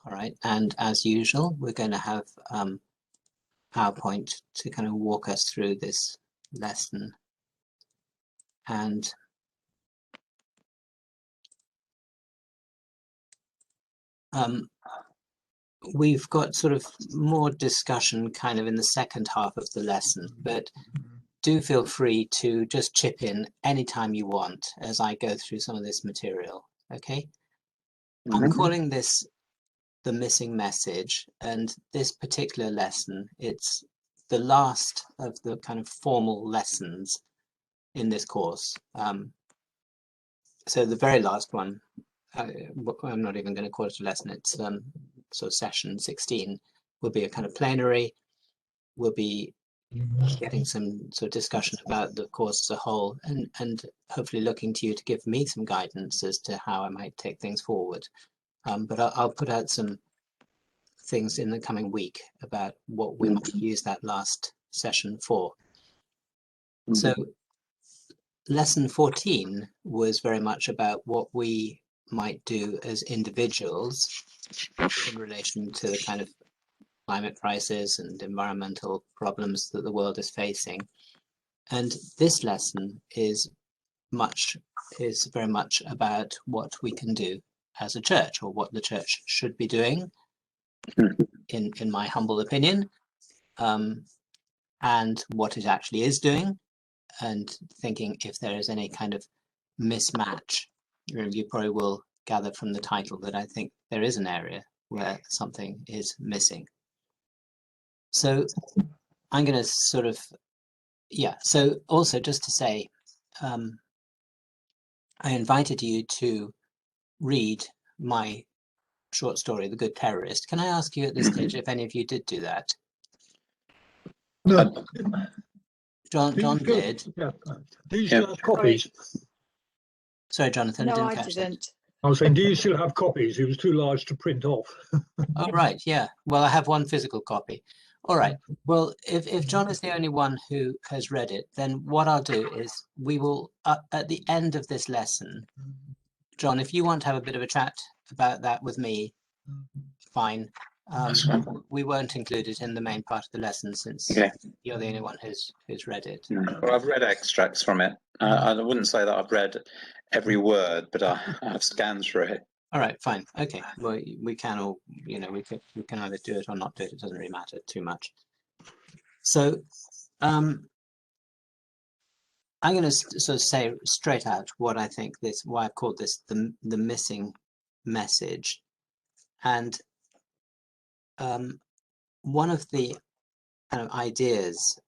All right, and as usual, we're going to have PowerPoint to kind of walk us through this lesson. And we've got sort of more discussion kind of in the second half of the lesson, but do feel free to just chip in anytime you want as I go through some of this material, okay? I'm calling this the missing message, and this particular lesson, it's the last of the kind of formal lessons in this course. So the very last one, I'm not even going to call it a lesson, it's sort of session 16, will be a kind of plenary. We'll be getting some sort of discussion about the course as a whole, and hopefully looking to you to give me some guidance as to how I might take things forward. But I'll put out some things in the coming week about what we might use that last session for. So lesson 14 was very much about what we might do as individuals in relation to the kind of climate crisis and environmental problems that the world is facing. And this lesson is very much about what we can do as a church, or what the church should be doing, in my humble opinion, and what it actually is doing, and thinking if there is any kind of mismatch. You probably will gather from the title that I think there is an area where something is missing. So I'm going to sort of, so also just to say, I invited you to read my short story, The Good Terrorist. Can I ask you at this stage if any of you did do that? No. John did. Yeah. Do you still have copies? Sorry, Jonathan. No, I didn't. I was saying, do you still have copies? It was too large to print off. Oh, right. Yeah. Well, I have one physical copy. All right. Well, if John is the only one who has read it, then what I'll do is we will, at the end of this lesson, John, if you want to have a bit of a chat about that with me, fine. We won't include it in the main part of the lesson since you're the only one who's read it. Well, I've read extracts from it. I wouldn't say that I've read every word, but I've scanned through it. All right, fine. Okay. Well, we can all, we can either do it or not do it. It doesn't really matter too much. So I'm going to sort of say straight out what I think why I've called this the missing message. And one of the kind of ideas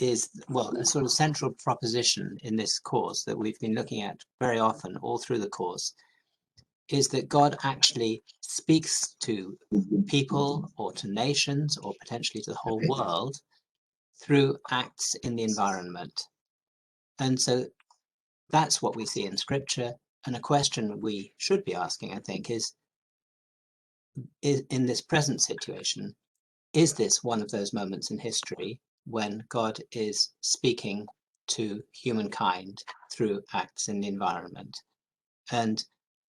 is, well, a sort of central proposition in this course that we've been looking at very often all through the course, is that God actually speaks to people or to nations or potentially to the whole world through acts in the environment. And so that's what we see in Scripture. And a question we should be asking, I think, is in this present situation, is this one of those moments in history when God is speaking to humankind through acts in the environment? And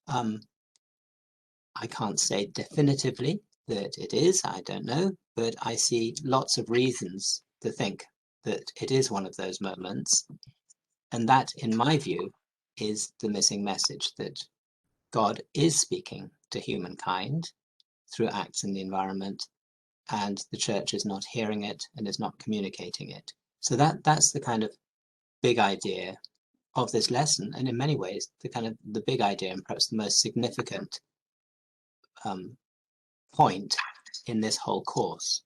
I can't say definitively that it is, I don't know, but I see lots of reasons to think that it is one of those moments. And that, in my view, is the missing message, that God is speaking to humankind through acts in the environment, and the church is not hearing it and is not communicating it. So that's the kind of big idea of this lesson, and in many ways the big idea and perhaps the most significant point in this whole course.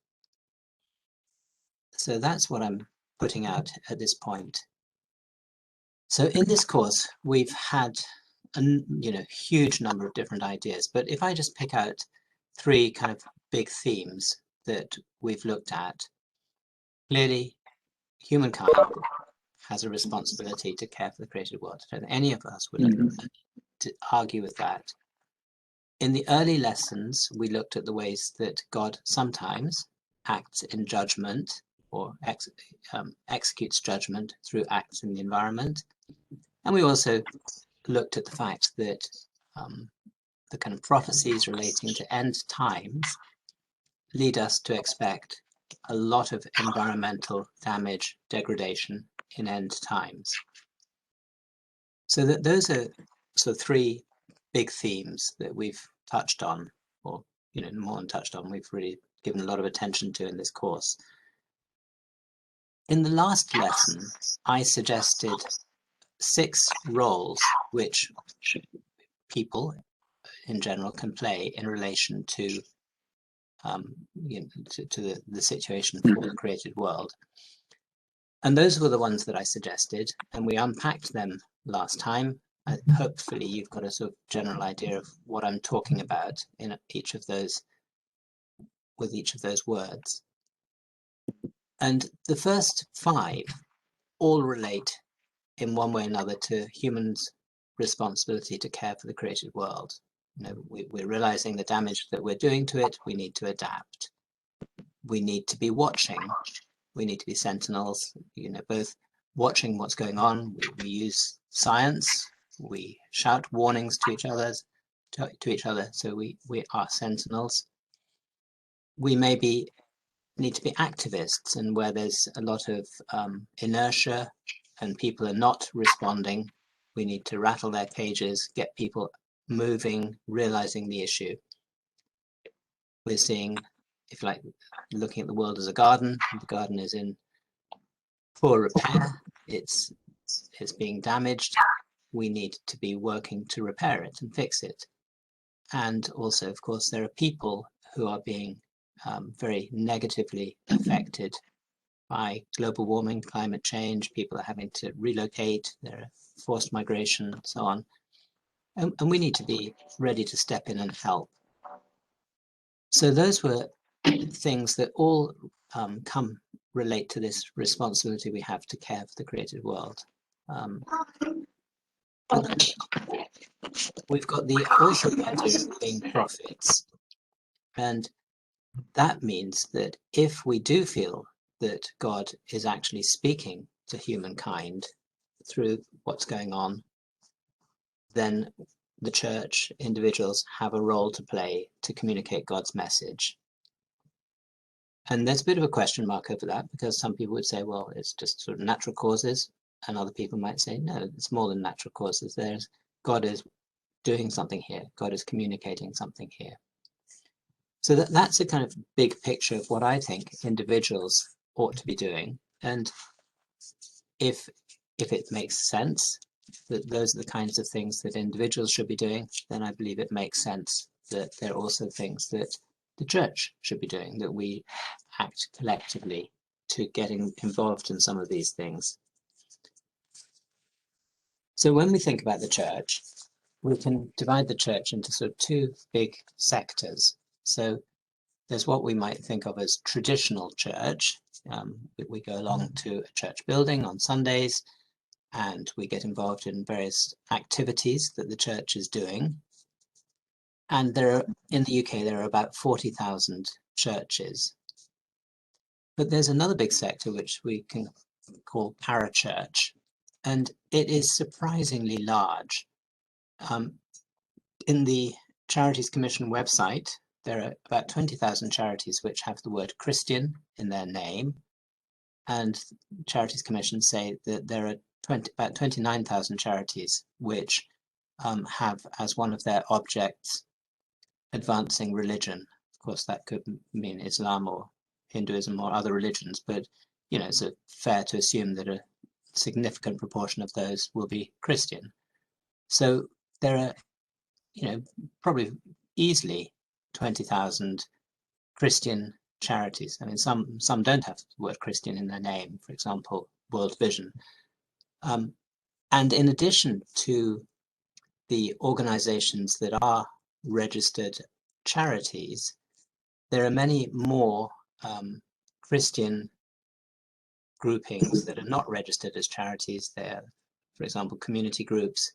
So that's what I'm putting out at this point. So in this course we've had a huge number of different ideas, but if I just pick out three kind of big themes that we've looked at, clearly humankind has a responsibility to care for the created world. I don't think any of us would to argue with that. In the early lessons, we looked at the ways that God sometimes acts in judgment or executes judgment through acts in the environment. And we also looked at the fact that the kind of prophecies relating to end times lead us to expect a lot of environmental damage, degradation in end times. So that those are sort of three big themes that we've touched on, or more than touched on, we've really given a lot of attention to in this course. In the last lesson, I suggested 6 roles which people in general can play in relation to the situation for the created world. And those were the ones that I suggested, and we unpacked them last time. Hopefully you've got a sort of general idea of what I'm talking about in each of those, with each of those words. And the first 5 all relate in one way or another to humans' responsibility to care for the created world. We're realizing the damage that we're doing to it. We need to adapt. We need to be watching. We need to be sentinels, both watching what's going on. We use science. We shout warnings to each other. So we are sentinels. We maybe need to be activists, and where there's a lot of inertia and people are not responding, we need to rattle their cages, get people moving, realizing the issue. We're seeing, if you like, looking at the world as a garden. The garden is in poor repair. It's being damaged. We need to be working to repair it and fix it. And also, of course, there are people who are being very negatively affected by global warming, climate change. People are having to relocate, there are forced migration, and so on. And we need to be ready to step in and help. So those were things that all relate to this responsibility we have to care for the created world. We've got also the idea of being prophets. And that means that if we do feel that God is actually speaking to humankind through what's going on, then the church, individuals have a role to play to communicate God's message. And there's a bit of a question mark over that, because some people would say, well, it's just sort of natural causes, and other people might say, no, it's more than natural causes. God is doing something here. God is communicating something here. So that's a kind of big picture of what I think individuals ought to be doing. And if it makes sense that those are the kinds of things that individuals should be doing, then I believe it makes sense that there are also things that the church should be doing, that we act collectively to getting involved in some of these things. So when we think about the church, we can divide the church into sort of 2 big sectors. So there's what we might think of as traditional church. We go along to a church building on Sundays, and we get involved in various activities that the church is doing. And in the UK, there are about 40,000 churches. But there's another big sector which we can call parachurch, and it is surprisingly large. In the Charities Commission website, there are about 20,000 charities which have the word Christian in their name, and Charities Commission say that there are about 29,000 charities which have as one of their objects advancing religion. Of course, that could mean Islam or Hinduism or other religions, but it's fair to assume that a significant proportion of those will be Christian. So there are, probably easily 20,000 Christian charities. I mean, some don't have the word Christian in their name, for example, World Vision. And in addition to the organizations that are registered charities, there are many more Christian groupings that are not registered as charities. They're, for example, community groups.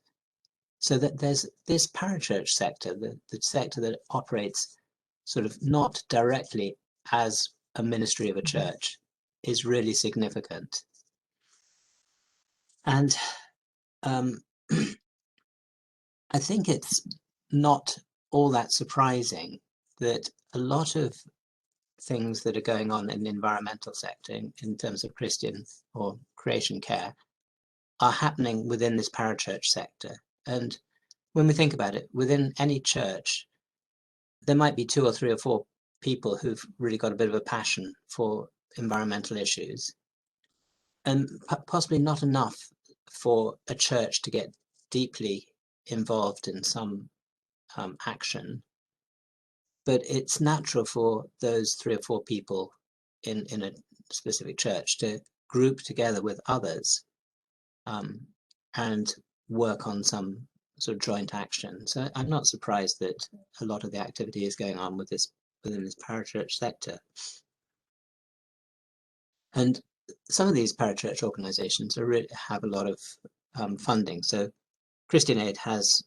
So that there's this parachurch sector, the sector that operates sort of not directly as a ministry of a church, is really significant. And I think it's not all that surprising that a lot of things that are going on in the environmental sector in terms of Christian or creation care are happening within this parachurch sector. And when we think about it, within any church, there might be 2 or 3 or 4 people who've really got a bit of a passion for environmental issues, and possibly not enough for a church to get deeply involved in some action. But it's natural for those 3 or 4 people in a specific church to group together with others and work on some sort of joint action. So I'm not surprised that a lot of the activity is going on with this within this parachurch sector. And some of these parachurch organizations have a lot of funding. So Christian Aid has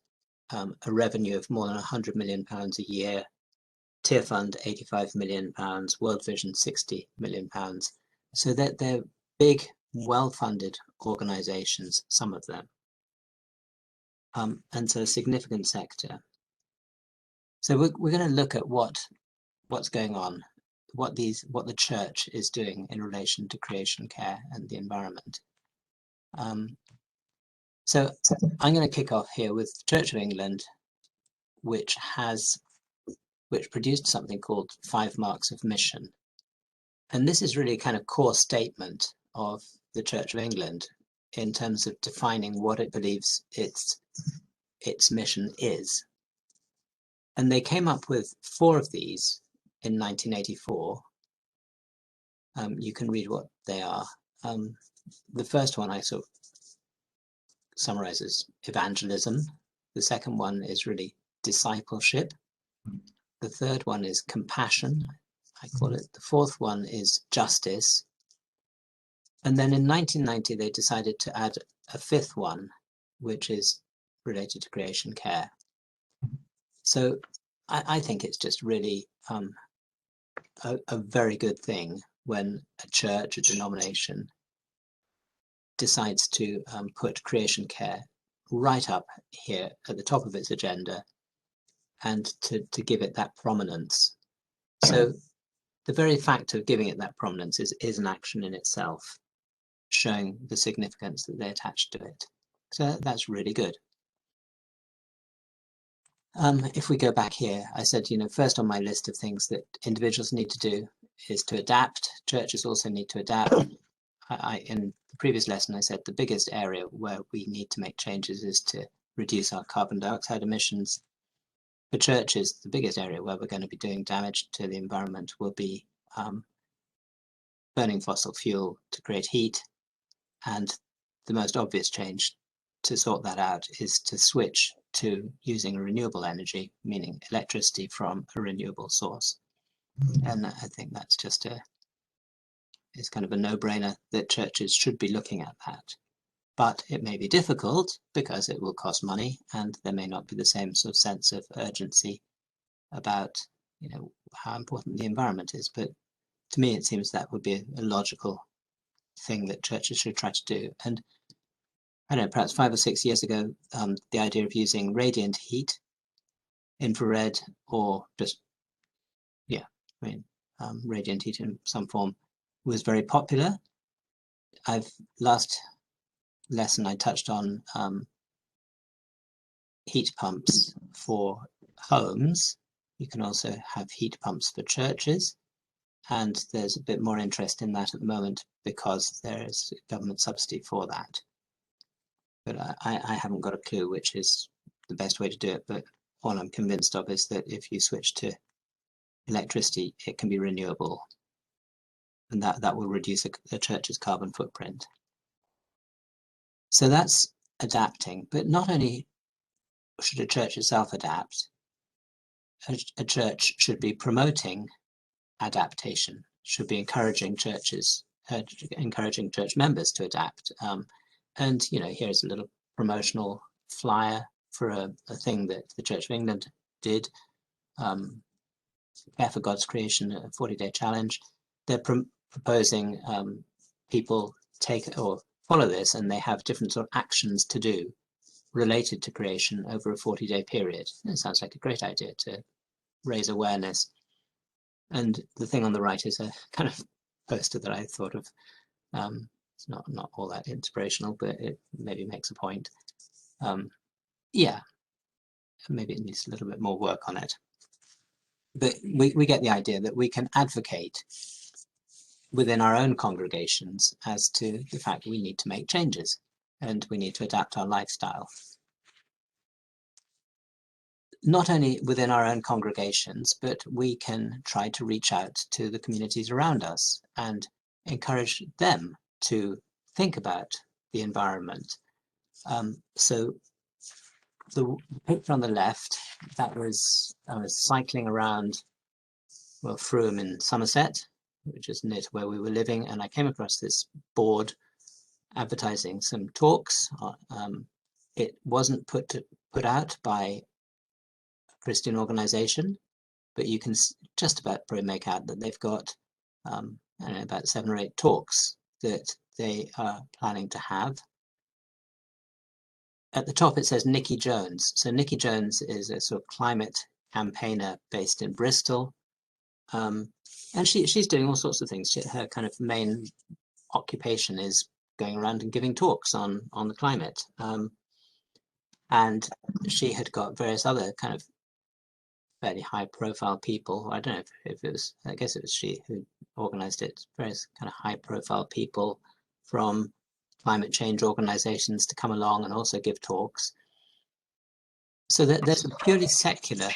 a revenue of more than £100 million a year, Tear Fund £85 million, World Vision £60 million. So they're big, well-funded organizations, some of them. And so a significant sector. So we're going to look at what's going on, what the church is doing in relation to creation care and the environment. So I'm going to kick off here with Church of England, which produced something called 5 Marks of Mission. And this is really a kind of core statement of the Church of England in terms of defining what it believes its mission is. And they came up with 4 of these in 1984. You can read what they are. The first one I sort of summarize as evangelism. The second one is really discipleship. The third one is compassion, I call it. The fourth one is justice. And then in 1990, they decided to add a 5th one, which is related to creation care. So I think it's just really a very good thing when a church, a denomination, decides to put creation care right up here at the top of its agenda and to give it that prominence. So the very fact of giving it that prominence is an action in itself, showing the significance that they attach to it. So that's really good. If we go back here, I said, first on my list of things that individuals need to do is to adapt. Churches also need to adapt. In the previous lesson, I said the biggest area where we need to make changes is to reduce our carbon dioxide emissions. For churches, the biggest area where we're going to be doing damage to the environment will be burning fossil fuel to create heat. And the most obvious change to sort that out is to switch to using renewable energy, meaning electricity from a renewable source. And I think that's just it's kind of a no-brainer that churches should be looking at that. But it may be difficult because it will cost money and there may not be the same sort of sense of urgency about how important the environment is. But to me, it seems that would be a logical thing that churches should try to do. And I don't know, perhaps 5 or 6 years ago, the idea of using radiant heat, infrared, or just, radiant heat in some form was very popular. Last lesson I touched on heat pumps for homes. You can also have heat pumps for churches, and there's a bit more interest in that at the moment because there is government subsidy for that. But I haven't got a clue which is the best way to do it, but all I'm convinced of is that if you switch to electricity, it can be renewable, and that will reduce a church's carbon footprint. So that's adapting, but not only should a church itself adapt, a church should be promoting adaptation, should be encouraging church members to adapt. And here's a little promotional flyer for a thing that the Church of England did, Care for God's Creation, a 40-day challenge. They're proposing people take or follow this, and they have different sort of actions to do. related to creation over a 40-day period. It sounds like a great idea to raise awareness. And the thing on the right is a kind of poster that I thought of. It's not all that inspirational, but it maybe makes a point. Yeah, maybe it needs a little bit more work on it. But we get the idea that we can advocate within our own congregations as to the fact that we need to make changes and we need to adapt our lifestyle. Not only within our own congregations, but we can try to reach out to the communities around us and encourage them to think about the environment. So the picture on the left, I was cycling around, well, Frome in Somerset, which is near to where we were living, and I came across this board advertising some talks. It wasn't put out by a Christian organization, but you can just about probably make out that they've got I don't know, about 7 or 8 talks that they are planning to have. At the top it says Nikki Jones. So Nikki Jones is a sort of climate campaigner based in Bristol. And she's doing all sorts of things. Her kind of main occupation is going around and giving talks on the climate. And she had got various other kind of fairly high profile people. I don't know if it was, I guess it was she who organized it, various kind of high profile people from climate change organizations to come along and also give talks. So there's a purely secular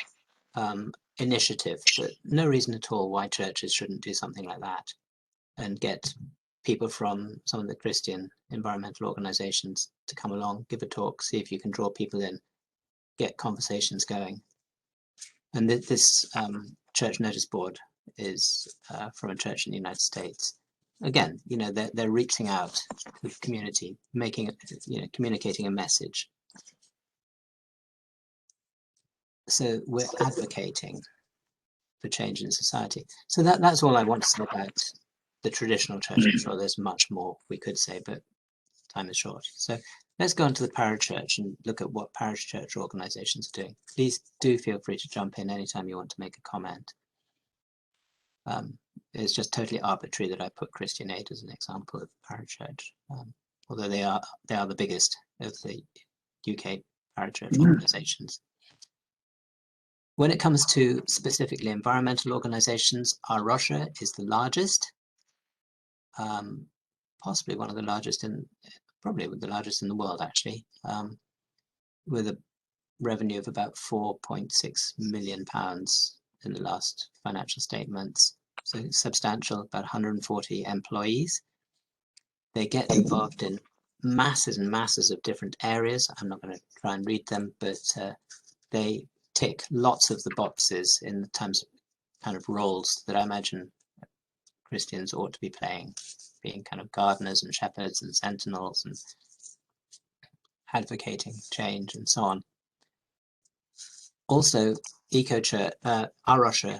initiative, but no reason at all why churches shouldn't do something like that and get people from some of the Christian environmental organizations to come along, give a talk, see if you can draw people in, get conversations going. And this church notice board is from a church in the United States. Again, you know, they're reaching out to the community, making, you know, communicating a message. So we're advocating for change in society. So that's all I want to say about the traditional church. I'm sure there's much more we could say, but time is short. So let's go on to the parish church and look at what parish church organizations are doing. Please do feel free to jump in anytime you want to make a comment. It's just totally arbitrary that I put Christian Aid as an example of parish church, although they are the biggest of the UK parish church organizations. When it comes to specifically environmental organizations, Our Rocha is the largest, possibly one of the largest probably the largest in the world actually, with a revenue of about £4.6 million in the last financial statements. So substantial, about 140 employees. They get involved in masses and masses of different areas. I'm not going to try and read them, but they tick lots of the boxes in terms of kind of roles that I imagine Christians ought to be playing, being kind of gardeners and shepherds and sentinels and advocating change and so on. Also, Our Rocha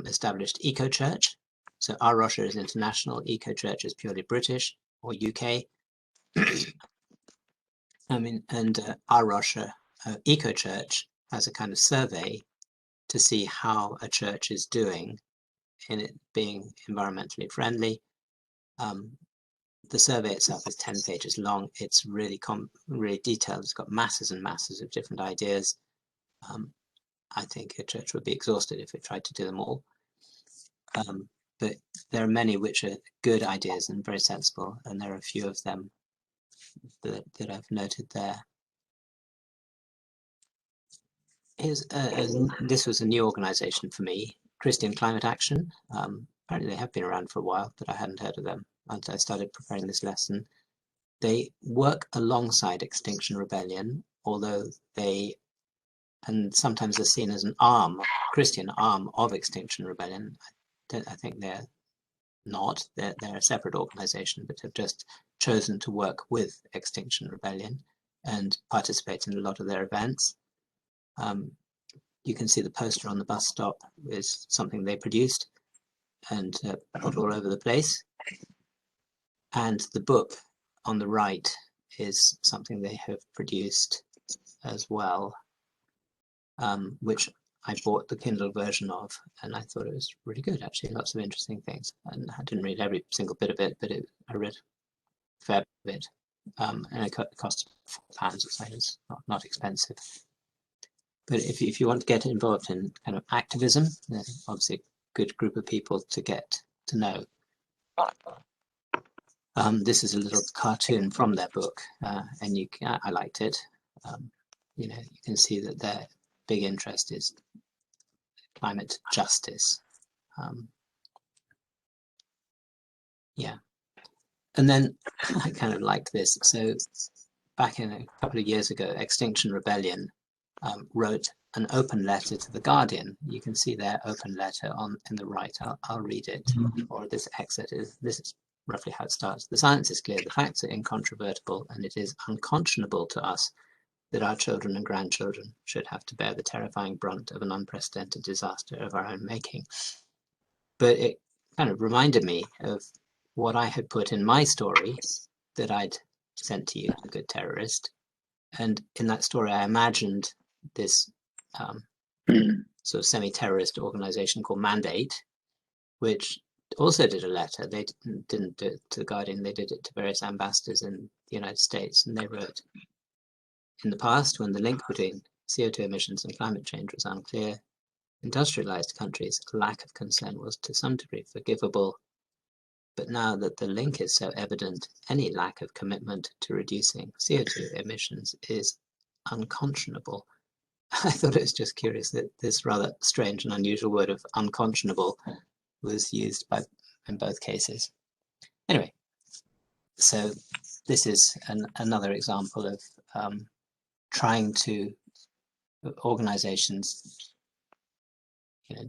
established Eco Church. So Our Rocha is international, Eco Church is purely British or UK. Our Rocha Eco Church has a kind of survey to see how a church is doing in it being environmentally friendly. The survey itself is 10 pages long. It's really detailed. It's got masses and masses of different ideas. I think a church would be exhausted if it tried to do them all. But there are many which are good ideas and very sensible, and there are a few of them that I've noted there. This was a new organization for me, Christian Climate Action. Apparently they have been around for a while, but I hadn't heard of them until I started preparing this lesson. They work alongside Extinction Rebellion, although and sometimes are seen as an arm, Christian arm of Extinction Rebellion. I think they're not. They're a separate organization, but have just chosen to work with Extinction Rebellion and participate in a lot of their events. You can see the poster on the bus stop is something they produced and put all over the place. And the book on the right is something they have produced as well, which I bought the Kindle version of, and I thought it was really good, actually. Lots of interesting things. And I didn't read every single bit of it, but I read a fair bit. And it cost £4, so it's not expensive. But if you want to get involved in kind of activism, then obviously a good group of people to get to know. This is a little cartoon from their book, and I liked it. You know, you can see that their big interest is climate justice. Yeah, and then I kind of liked this. So back in a couple of years ago, Extinction Rebellion wrote an open letter to the Guardian. You can see their open letter in the right. I'll read it, or this excerpt is. This is roughly how it starts. The science is clear, the facts are incontrovertible, and it is unconscionable to us that our children and grandchildren should have to bear the terrifying brunt of an unprecedented disaster of our own making. But it kind of reminded me of what I had put in my story that I'd sent to you, The Good Terrorist. And in that story, I imagined this sort of semi-terrorist organization called Mandate, which also did a letter. They didn't do it to the Guardian, they did it to various ambassadors in the United States, and they wrote, in the past, when the link between CO2 emissions and climate change was unclear, industrialized countries' lack of concern was to some degree forgivable. But now that the link is so evident, any lack of commitment to reducing CO2 emissions is unconscionable. I thought it was just curious that this rather strange and unusual word of unconscionable was used in both cases. Anyway, so this is another example of trying to organizations, you know,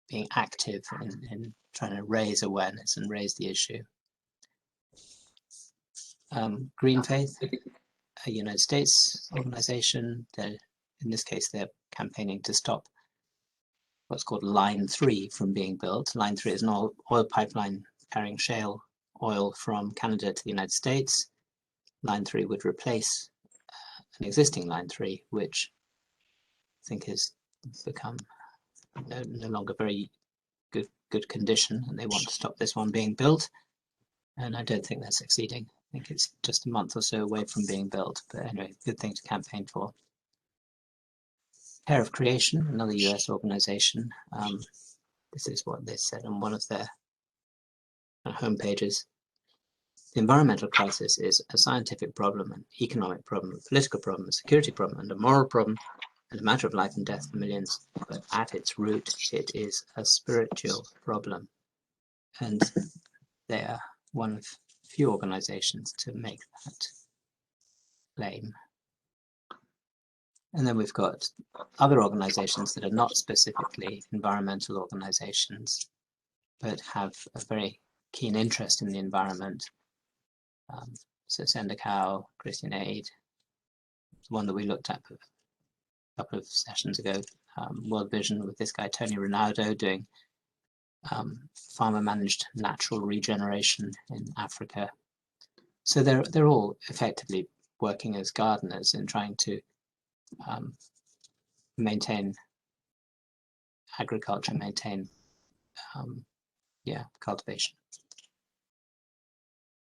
being active in trying to raise awareness and raise the issue. Green Faith, a United States organization, in this case they're campaigning to stop what's called Line 3 from being built. Line 3 is an oil pipeline carrying shale oil from Canada to the United States. Line 3 would replace an existing Line 3, which I think has become no longer very good condition, and they want to stop this one being built. And I don't think they're succeeding. I think it's just a month or so away from being built. But anyway, good thing to campaign for. Care of Creation, another US organization. This is what they said on one of their homepages. The environmental crisis is a scientific problem, an economic problem, a political problem, a security problem, and a moral problem, and a matter of life and death for millions. But at its root, it is a spiritual problem. And they are one of few organizations to make that claim. And then we've got other organizations that are not specifically environmental organizations, but have a very keen interest in the environment. So Send a Cow, Christian Aid, the one that we looked at a couple of sessions ago, World Vision with this guy, Tony Ronaldo, doing farmer-managed natural regeneration in Africa. So they're all effectively working as gardeners and trying to maintain agriculture, maintain cultivation.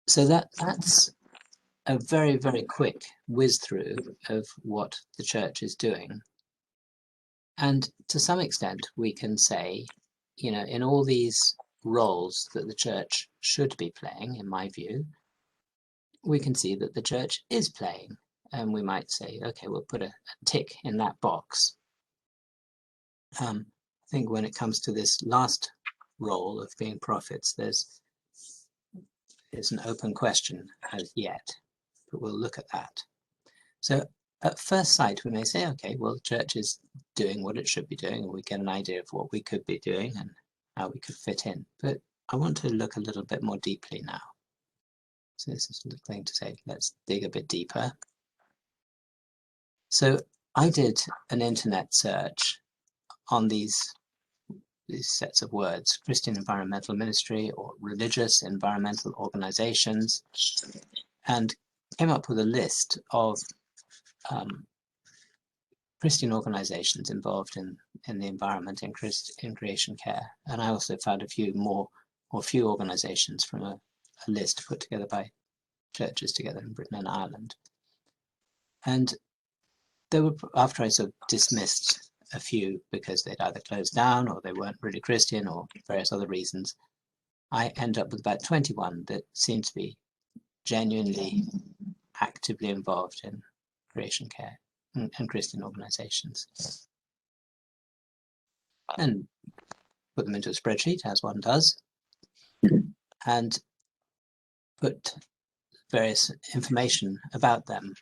So that's a very, very quick whiz through of what the church is doing. And to some extent, we can say, you know, in all these roles that the church should be playing, in my view, we can see that the church is playing. And we might say, okay, we'll put a tick in that box. I think when it comes to this last role of being prophets, there's an open question as yet, but we'll look at that. So at first sight, we may say, okay, well, the church is doing what it should be doing, and we get an idea of what we could be doing and how we could fit in. But I want to look a little bit more deeply now. So this is the thing to say, let's dig a bit deeper. So I did an internet search on these sets of words: Christian environmental ministry or religious environmental organizations. and came up with a list of Christian organizations involved in the environment in creation care. And I also found a few organizations from a list put together by churches together in Britain and Ireland. And there were, after I sort of dismissed a few because they'd either closed down or they weren't really Christian or various other reasons, I end up with about 21 that seem to be genuinely actively involved in creation care and Christian organizations. And put them into a spreadsheet, as one does, and put various information about them.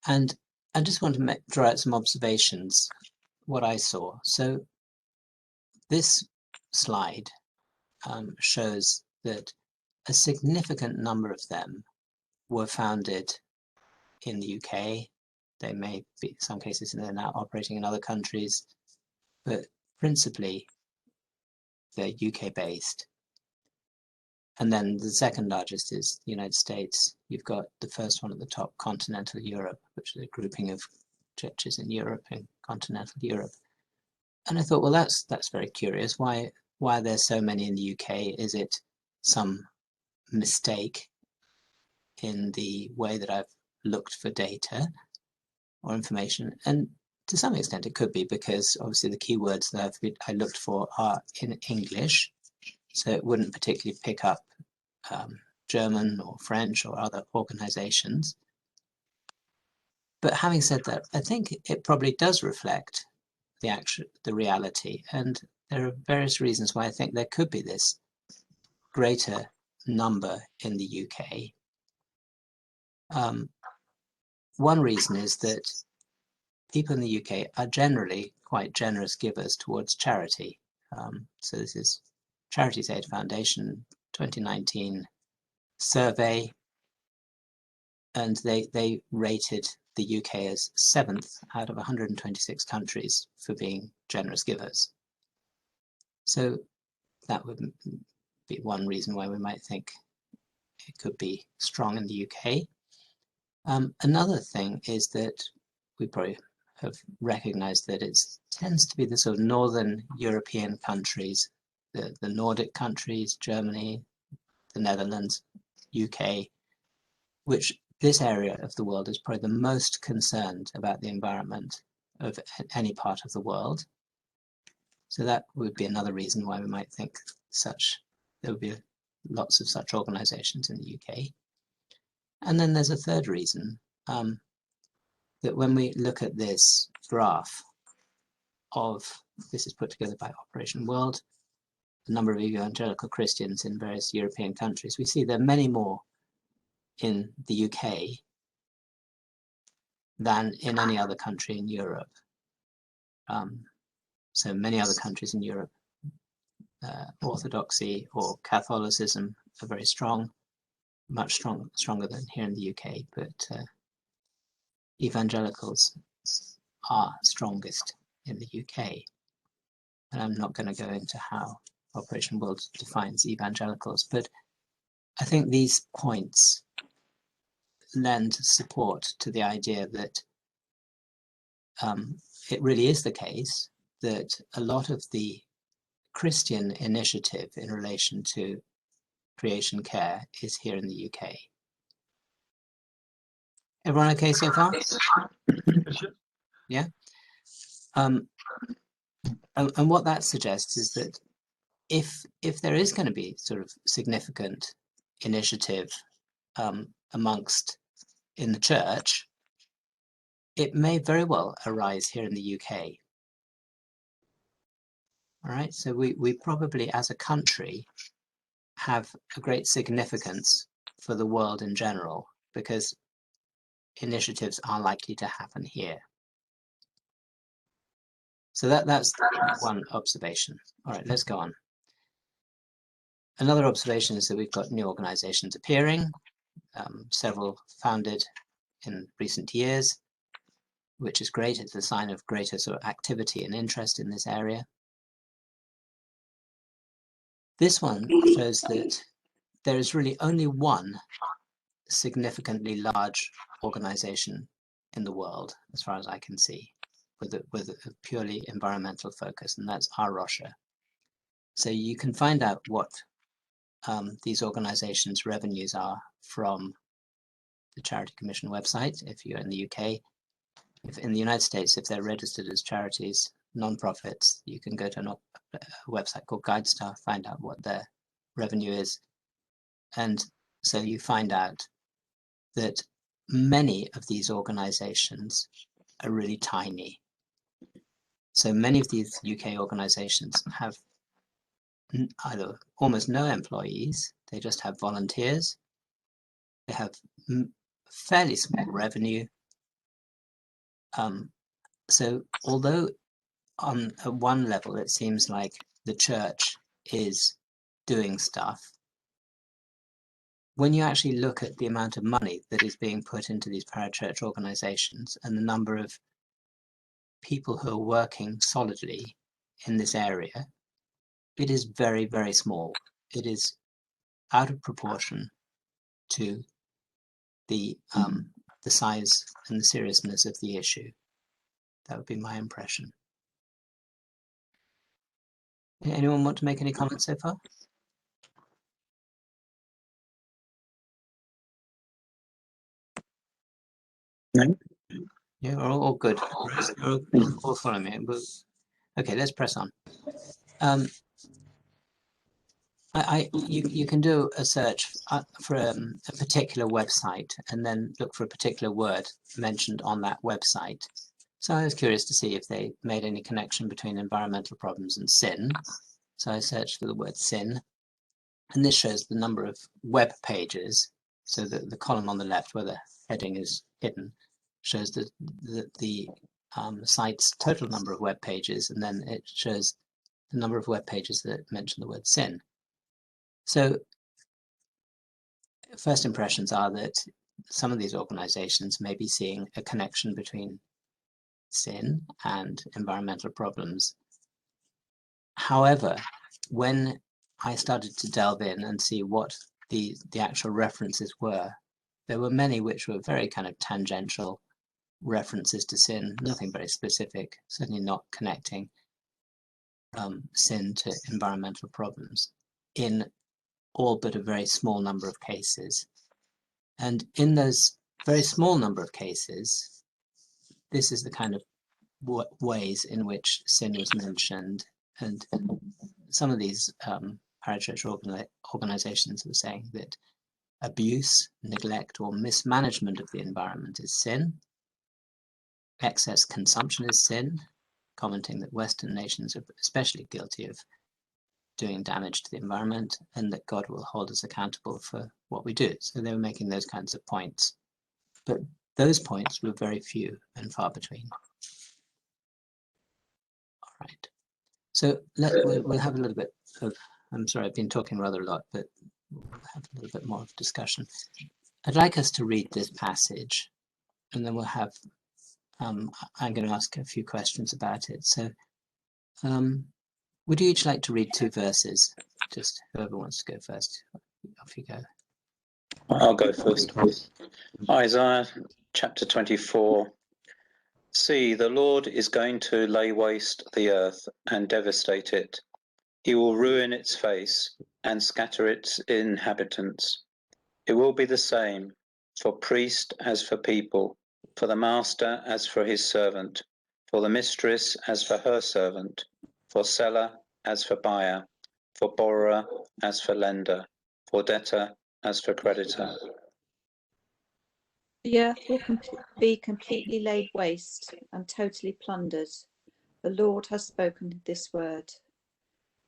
And I just want to draw out some observations, what I saw. So this slide shows that a significant number of them were founded in the UK. They may be, in some cases, they're now operating in other countries, but principally they're UK based. And then the second largest is the United States. You've got the first one at the top, continental Europe, which is a grouping of churches in Europe, in continental Europe. And I thought, well, that's very curious. Why are there so many in the UK? Is it some mistake in the way that I've looked for data or information? And to some extent it could be, because obviously the keywords that I looked for are in English, so it wouldn't particularly pick up German or French or other organizations. But having said that, I think it probably does reflect the reality, and there are various reasons why I think there could be this greater number in the UK. One reason is that people in the UK are generally quite generous givers towards charity. So this is Charities Aid Foundation 2019 survey, and they rated the UK as 7th out of 126 countries for being generous givers. So that would be one reason why we might think it could be strong in the UK. Another thing is that we probably have recognized that it tends to be the sort of northern European countries, the Nordic countries, Germany, the Netherlands, UK, which this area of the world is probably the most concerned about the environment of any part of the world. So that would be another reason why we might think there would be lots of such organizations in the UK. And then there's a third reason, that when we look at this graph this is put together by Operation World, the number of evangelical Christians in various European countries, we see there are many more in the UK than in any other country in Europe. So many other countries in Europe, Orthodoxy or Catholicism are very strong, much stronger than here in the UK, but evangelicals are strongest in the UK. And I'm not going to go into how Operation World defines evangelicals, but I think these points lend support to the idea that it really is the case that a lot of the Christian initiative in relation to creation care is here in the UK. Everyone okay so far? Yeah. And what that suggests is that if there is going to be sort of significant initiative amongst in the church, it may very well arise here in the UK. All right, so we probably as a country have a great significance for the world in general, because initiatives are likely to happen here. So that's one observation. All right, let's go on. Another observation is that we've got new organizations appearing, several founded in recent years, which is great. It's a sign of greater sort of activity and interest in this area. This one shows that there is really only one significantly large organization in the world, as far as I can see, with a purely environmental focus, and that's A Rocha. So you can find out what these organizations' revenues are from the Charity Commission website if you're in the UK. If in the United States, if they're registered as charities, non-profits, you can go to a website called GuideStar, find out what their revenue is. And so you find out that many of these organizations are really tiny. So many of these UK organizations have either almost no employees, they just have volunteers, they have fairly small revenue. So although on one level it seems like the church is doing stuff, when you actually look at the amount of money that is being put into these parachurch organizations and the number of people who are working solidly in this area, it is very, very small. It is out of proportion to the size and the seriousness of the issue. That would be my impression. Anyone want to make any comments so far? No. Yeah, all good. All follow me. Okay, let's press on. You can do a search for a particular website and then look for a particular word mentioned on that website. So I was curious to see if they made any connection between environmental problems and sin. So I searched for the word sin, and this shows the number of web pages. So the column on the left where the heading is hidden shows the site's total number of web pages, and then it shows the number of web pages that mention the word sin. So first impressions are that some of these organizations may be seeing a connection between sin and environmental problems. However, when I started to delve in and see what the actual references were, there were many which were very kind of tangential references to sin, nothing very specific, certainly not connecting sin to environmental problems in all but a very small number of cases. And in those very small number of cases, this is the kind of ways in which sin was mentioned. And some of these parachurch organizations were saying that abuse, neglect, or mismanagement of the environment is sin. Excess consumption is sin, commenting that Western nations are especially guilty of doing damage to the environment and that God will hold us accountable for what we do. So they were making those kinds of points. But those points were very few and far between. All right. So we'll have a little bit of, I'm sorry, I've been talking rather a lot, but we'll have a little bit more of discussion. I'd like us to read this passage, and then we'll have, I'm going to ask a few questions about it. So would you each like to read 2 verses? Just whoever wants to go first, off you go. I'll go first. Isaiah chapter 24. See, the Lord is going to lay waste the earth and devastate it. He will ruin its face and scatter its inhabitants. It will be the same for priest as for people, for the master as for his servant, for the mistress as for her servant, for seller as for buyer, for borrower as for lender, for debtor as for creditor. The earth will be completely laid waste and totally plundered. The Lord has spoken this word.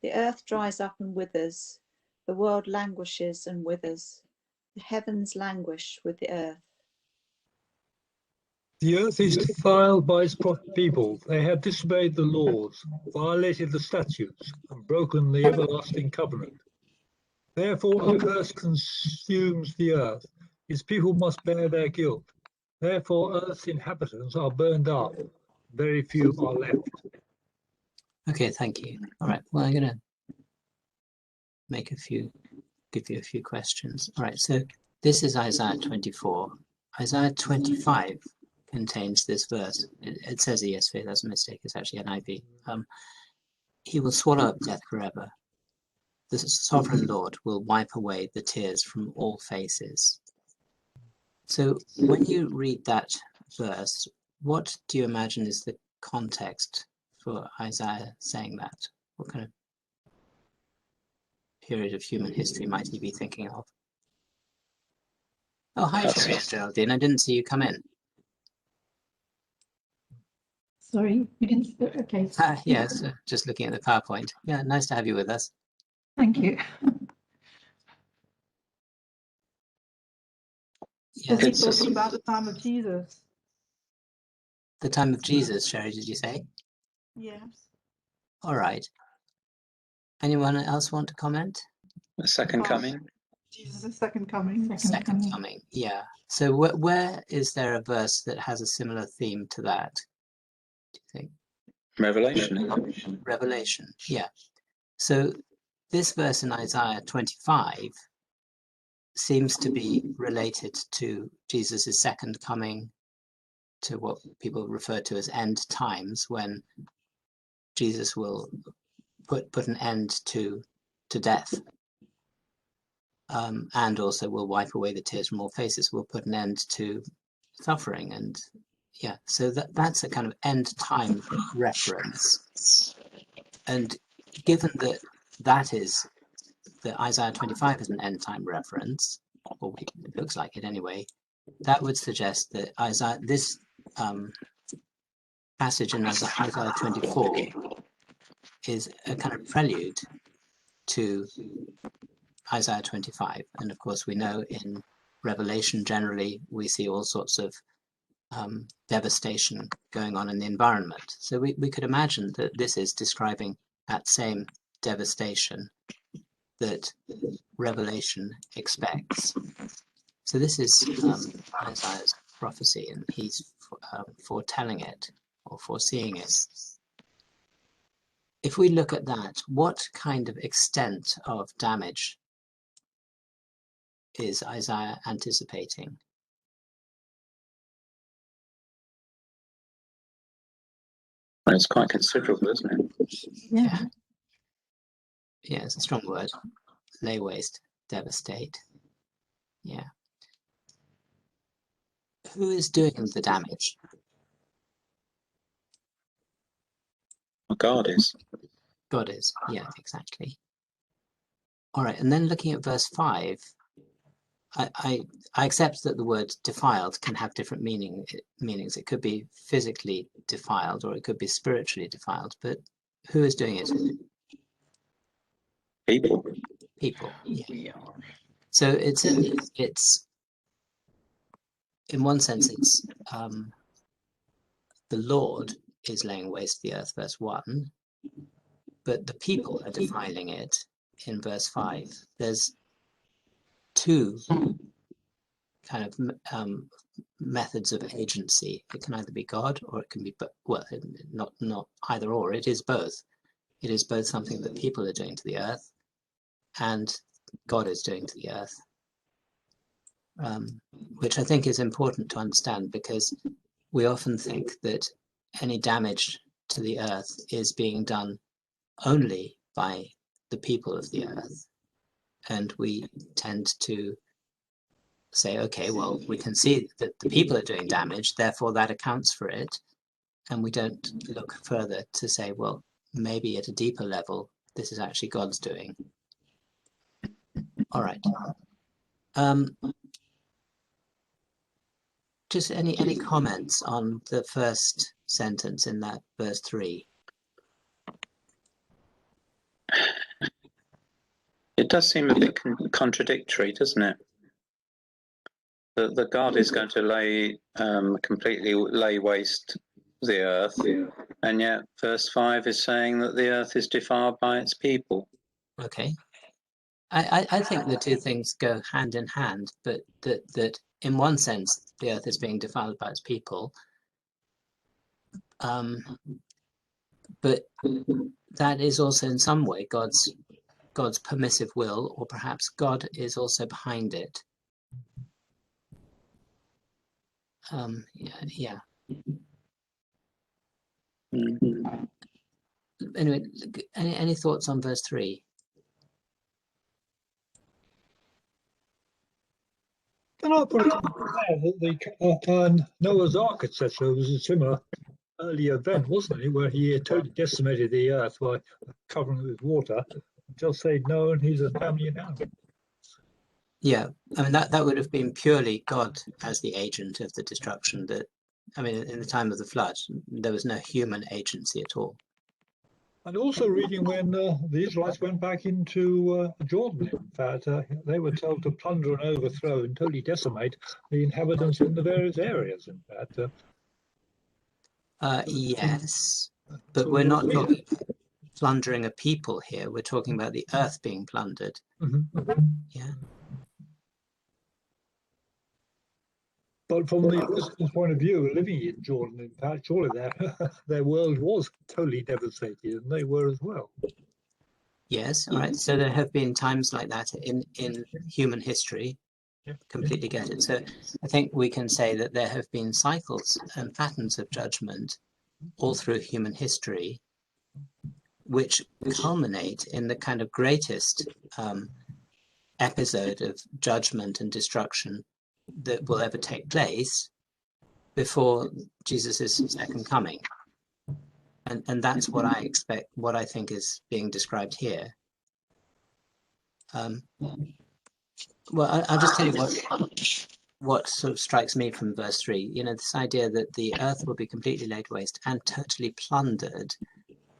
The earth dries up and withers. The world languishes and withers. The heavens languish with the earth. The earth is defiled by its people. They have disobeyed the laws, violated the statutes, and broken the everlasting covenant. Therefore a curse consumes the earth. Its people must bear their guilt. Therefore earth's inhabitants are burned up. Very few are left. Okay, thank you. All right, well, I'm going to give you a few questions. All right, so This is Isaiah 24. Isaiah 25 contains this verse. It says ESV, that's a mistake, it's actually NIV. He will swallow up death forever. The sovereign Lord will wipe away the tears from all faces. So when you read that verse, what do you imagine is the context for Isaiah saying that? What kind of period of human history might he be thinking of? Oh, hi, Sherry and Geraldine. I didn't see you come in. Sorry, you didn't. Okay. Yes, just looking at the PowerPoint. Yeah, nice to have you with us. Thank you. Yes. We're talking about the time of Jesus. The time of Jesus, Sherry, did you say? Yes. All right. Anyone else want to comment? The second coming. Jesus' second coming. Second coming, yeah. So where is there a verse that has a similar theme to that, do you think? Revelation. Revelation, yeah. So this verse in Isaiah 25 seems to be related to Jesus' second coming, to what people refer to as end times, when Jesus will put an end to death, and also will wipe away the tears from all faces, will put an end to suffering. And yeah, so that's a kind of end time reference. And given that that Isaiah 25 is an end time reference, or it looks like it anyway, that would suggest that this passage in Isaiah 24 is a kind of prelude to Isaiah 25. And of course, we know in Revelation generally, we see all sorts of devastation going on in the environment. So we could imagine that this is describing that same devastation that Revelation expects. So this is Isaiah's prophecy, and he's foretelling it or foreseeing it. If we look at that, what kind of extent of damage is Isaiah anticipating? Well, it's quite considerable, isn't it? Yeah. Yeah, it's a strong word. Lay waste, devastate. Yeah. Who is doing the damage? Well, God is. God is. Yeah, exactly. All right, and then looking at verse 5, I accept that the word defiled can have different meanings. It could be physically defiled or it could be spiritually defiled, but who is doing it? People. People. Yeah. So it's in one sense it's the Lord is laying waste the earth, verse 1, but the people are defiling it in verse 5. There's two kind of methods of agency. It can either be God or it can be, well, not either or. It is both. It is both something that people are doing to the earth and God is doing to the earth, which I think is important to understand, because we often think that any damage to the earth is being done only by the people of the earth. And we tend to say, okay, well, we can see that the people are doing damage, therefore that accounts for it. And we don't look further to say, well, maybe at a deeper level, this is actually God's doing. All right. Just any comments on the first sentence in that verse 3? It does seem a bit contradictory, doesn't it? That God is going to completely lay waste the earth, and yet verse 5 is saying that the earth is defiled by its people. Okay. I think the two things go hand in hand, but that in one sense the earth is being defiled by its people, but that is also in some way God's permissive will, or perhaps God is also behind it. Yeah. Mm. Anyway, any thoughts on verse 3? Can I put a comment there that the Noah's Ark, etc., was a similar early event, wasn't it, where he totally decimated the earth by covering it with water until saved Noah and his family and animals. Yeah, I mean that would have been purely God as the agent of the destruction. That, I mean, in the time of the flood, there was no human agency at all. And also reading when the Israelites went back into Jordan, in fact, they were told to plunder and overthrow and totally decimate the inhabitants in the various areas, in fact. Yes, but So we're not talking about plundering a people here. We're talking about the earth being plundered. Yeah. But from the Christian's point of view, living in Jordan, in fact, surely their world was totally devastated, and they were as well. Yes, all right. So there have been times like that in human history. Completely get it. So I think we can say that there have been cycles and patterns of judgment all through human history, which culminate in the kind of greatest episode of judgment and destruction that will ever take place before Jesus' second coming. And that's what I expect, what I think is being described here. Well, I'll just tell you what sort of strikes me from verse 3. You know, this idea that the earth will be completely laid waste and totally plundered.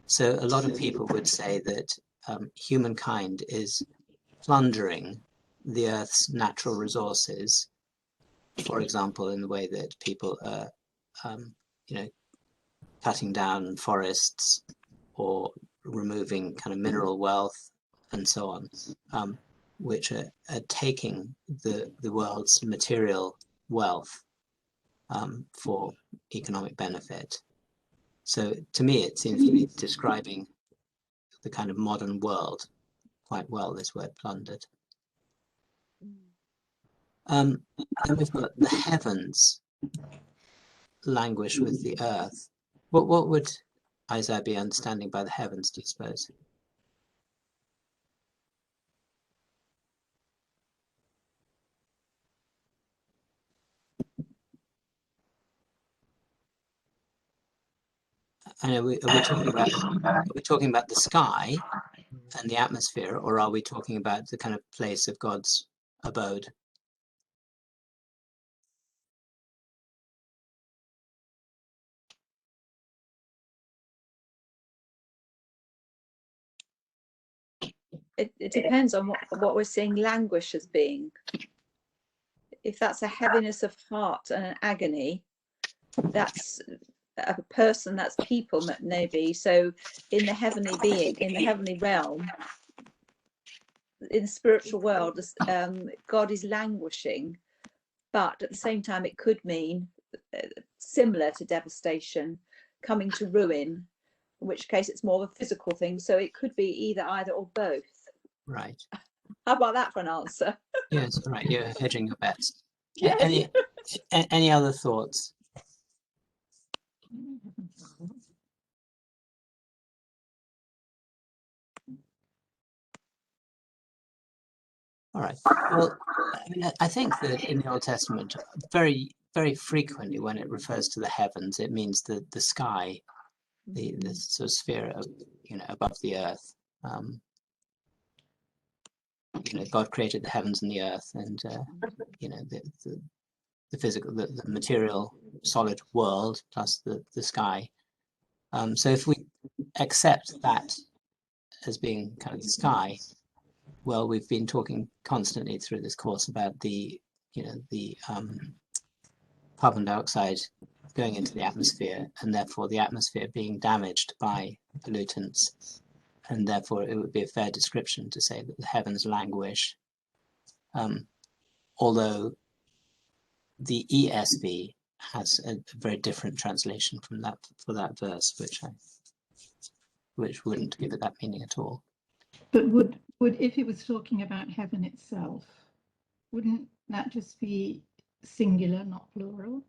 So a lot of people would say that humankind is plundering the earth's natural resources, for example, in the way that people are, you know, cutting down forests or removing kind of mineral wealth and so on, which are taking the world's material wealth for economic benefit. So to me, it seems to be describing the kind of modern world quite well, this word plundered. And we've got the heavens languish with the earth. What would Isaiah be understanding by the heavens, do you suppose? And are we talking about the sky and the atmosphere, or are we talking about the kind of place of God's abode? It depends on what we're seeing languish as being. If that's a heaviness of heart and an agony, that's a person, that's people maybe. So in the heavenly being, in the heavenly realm, in the spiritual world, God is languishing, but at the same time it could mean similar to devastation, coming to ruin, in which case it's more of a physical thing. So it could be either or both. Right. How about that for an answer? Yes, right. You're hedging your bets. Yes. Any other thoughts? All right. Well, I mean, I think that in the Old Testament, very, very frequently when it refers to the heavens, it means the sky, the sort of sphere of, you know, above the earth. You know, God created the heavens and the earth, and you know, the physical, the material, solid world plus the sky. So if we accept that as being kind of the sky, well, we've been talking constantly through this course about the, you know, the carbon dioxide going into the atmosphere, and therefore the atmosphere being damaged by pollutants, and therefore it would be a fair description to say that the heavens languish. Although the ESV has a very different translation from that for that verse, which wouldn't give it that meaning at all. But would if it was talking about heaven itself, wouldn't that just be singular, not plural?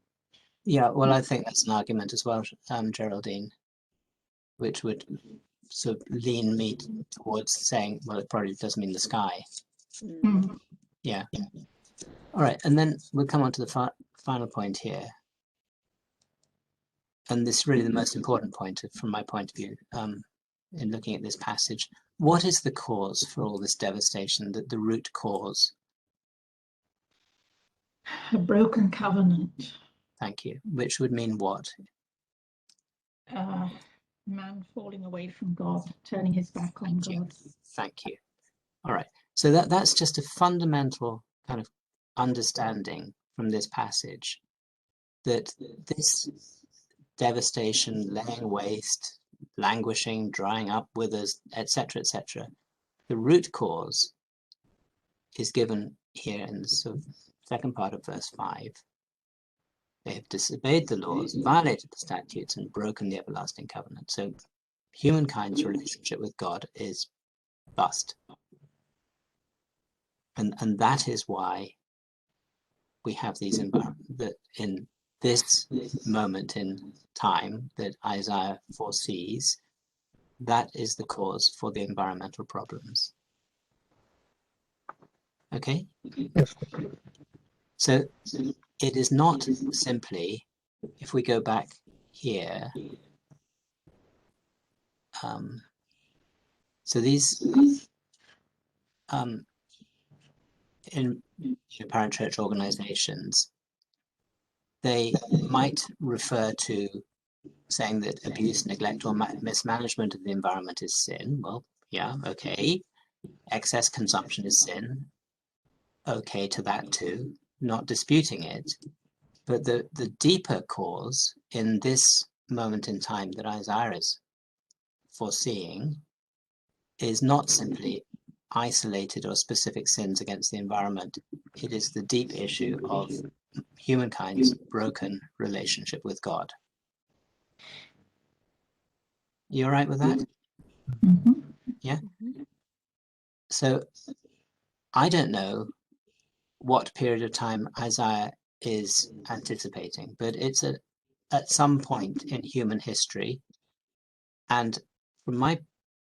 Yeah, well, I think that's an argument as well, Geraldine, which would sort of lean me towards saying, well, it probably does mean the sky. Mm. Yeah. All right, and then we'll come on to the final point here. And this is really the most important point from my point of view in looking at this passage. What is the cause for all this devastation, the root cause? A broken covenant. Thank you. Which would mean what? Man falling away from God, turning his back on God. Thank you. All right. So that's just a fundamental kind of understanding from this passage that this devastation, laying waste, languishing, drying up, withers, etc., etc., the root cause is given here in the sort of second part of verse 5. They have disobeyed the laws, violated the statutes, and broken the everlasting covenant. So humankind's relationship with God is bust. And that is why we have these that in this moment in time that Isaiah foresees, that is the cause for the environmental problems. Okay? Yes. So it is not simply, if we go back here, so these in parent church organizations, they might refer to saying that abuse, neglect, or mismanagement of the environment is sin. Well, yeah, okay. Excess consumption is sin. Okay to that too, not disputing it. But the deeper cause in this moment in time that Isaiah is foreseeing is not simply isolated or specific sins against the environment. It is the deep issue of humankind's broken relationship with God. You all right with that? Mm-hmm. Yeah. So I don't know what period of time Isaiah is anticipating, but it's at some point in human history. And from my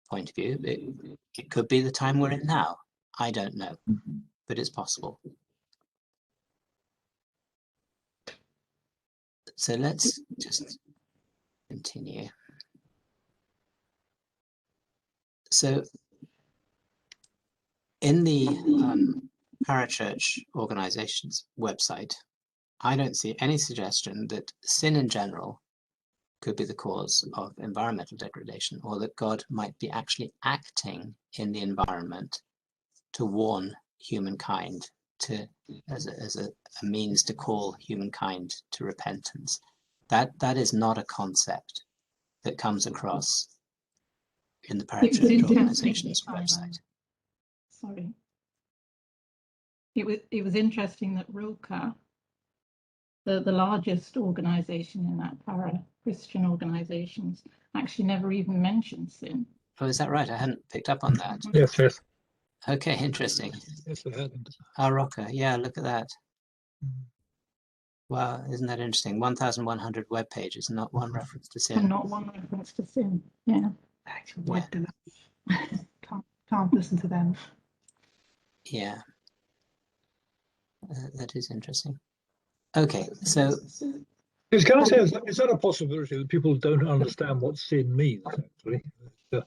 point of view, it could be the time we're in now. I don't know, but it's possible. So let's just continue. So in the parachurch organization's website, I don't see any suggestion that sin in general could be the cause of environmental degradation, or that God might be actually acting in the environment to warn humankind as a means to call humankind to repentance. That is not a concept that comes across in the parachurch organization's website. Sorry. It was interesting that Rilke, the largest organization in that para-Christian organizations, actually never even mentioned sin. Oh, is that right? I hadn't picked up on that. Yes, yes. Okay, interesting. Yes, I hadn't. Our rocker, yeah, look at that. Mm. Mm-hmm. Wow, isn't that interesting? 1,100 web pages, not one reference to sin. And not one reference to sin. Yeah. Actually, Yeah. Can't listen to them. Yeah, that is interesting. Okay, so Yes, can I say, is that a possibility that people don't understand what sin means, actually? You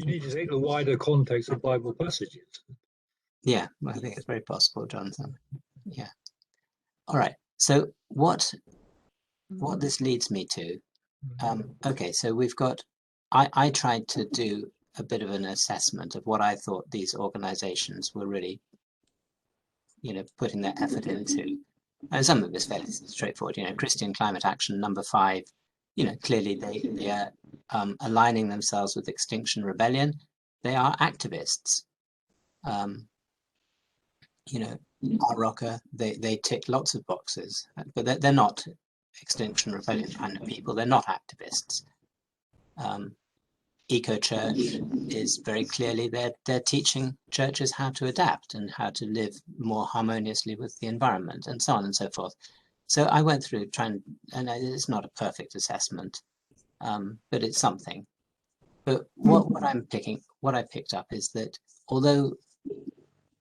need to take the wider context of Bible passages. yeah, I think it's very possible, Jonathan. Yeah. All right. So what this leads me to, okay, so we've got, I tried to do a bit of an assessment of what I thought these organizations were really, putting their effort into. And some of it's fairly straightforward, Christian Climate Action number 5, clearly they are aligning themselves with Extinction Rebellion. They are activists. Our rocker, they tick lots of boxes, but they're not Extinction Rebellion kind of people. They're not activists. eco-church is very clearly they're teaching churches how to adapt and how to live more harmoniously with the environment and so on and so forth. So I went through and it's not a perfect assessment, but it's something. But what I picked up is that although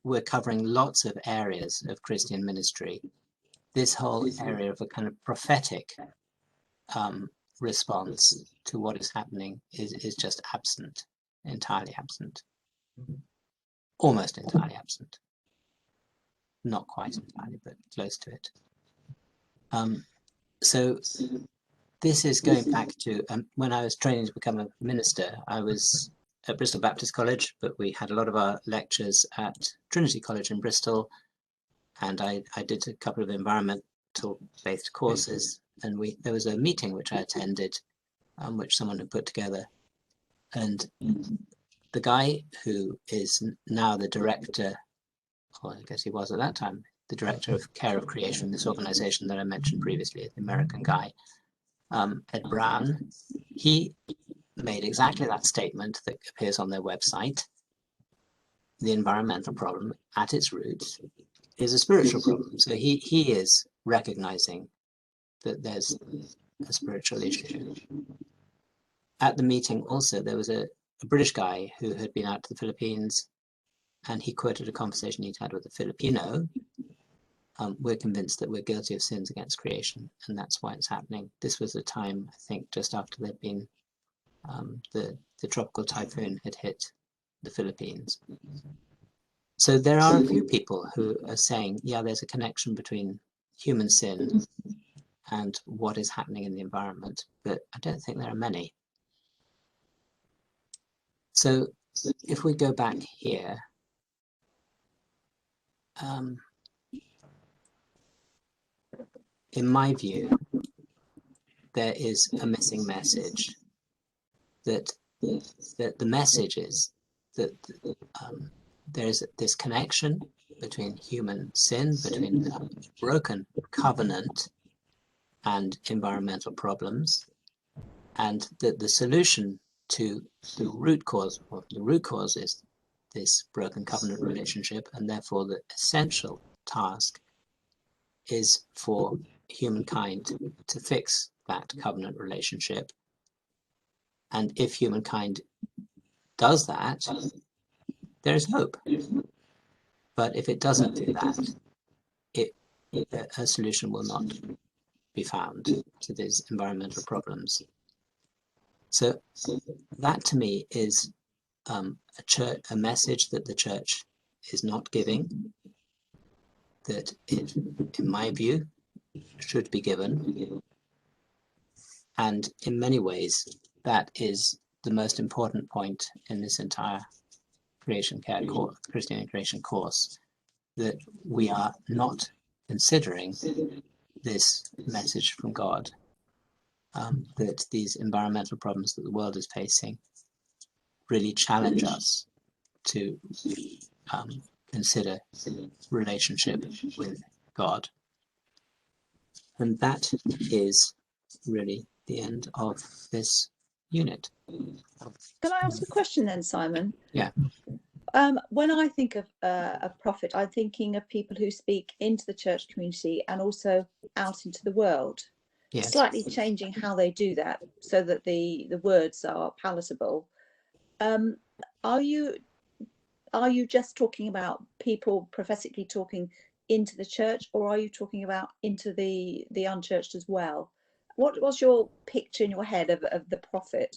we're covering lots of areas of Christian ministry, this whole area of a kind of prophetic response to what is happening is just absent, entirely absent, almost entirely absent, not quite entirely, but close to it. So this is going back to when I was training to become a minister. I was at Bristol Baptist College, but we had a lot of our lectures at Trinity College in Bristol, and I did a couple of environmental-based courses, and there was a meeting which I attended, which someone had put together, and the guy who is now the director, or I guess he was at that time, the director of care of creation, this organization that I mentioned previously, the American guy, Ed Brown, he made exactly that statement that appears on their website. The environmental problem at its roots is a spiritual problem. So he is recognizing that there's a spiritual issue. At the meeting also, there was a British guy who had been out to the Philippines, and he quoted a conversation he'd had with a Filipino. We're convinced that we're guilty of sins against creation, and that's why it's happening. This was a time, I think, just after there'd been the tropical typhoon had hit the Philippines. So there are a few people who are saying, yeah, there's a connection between human sin and what is happening in the environment, but I don't think there are many. So if we go back here, in my view, there is a missing message. That the message is that there's this connection between human sin, between broken covenant and environmental problems, and that the solution to the root cause is this broken covenant relationship, and therefore the essential task is for humankind to fix that covenant relationship. And if humankind does that, there is hope. But if it doesn't do that, a solution will not be found to these environmental problems. So that to me is a message that the church is not giving, that it, in my view, should be given. And in many ways, that is the most important point in this entire creation care course, Christian creation course, that we are not considering this message from God, that these environmental problems that the world is facing really challenge us to consider relationship with God. And that is really the end of this unit. Can I ask a question then, Simon? Yeah. When I think of a prophet, I'm thinking of people who speak into the church community and also out into the world. Yes. Slightly changing how they do that so that the words are palatable. Are you just talking about people prophetically talking into the church, or are you talking about into the unchurched as well? What was your picture in your head of the prophet?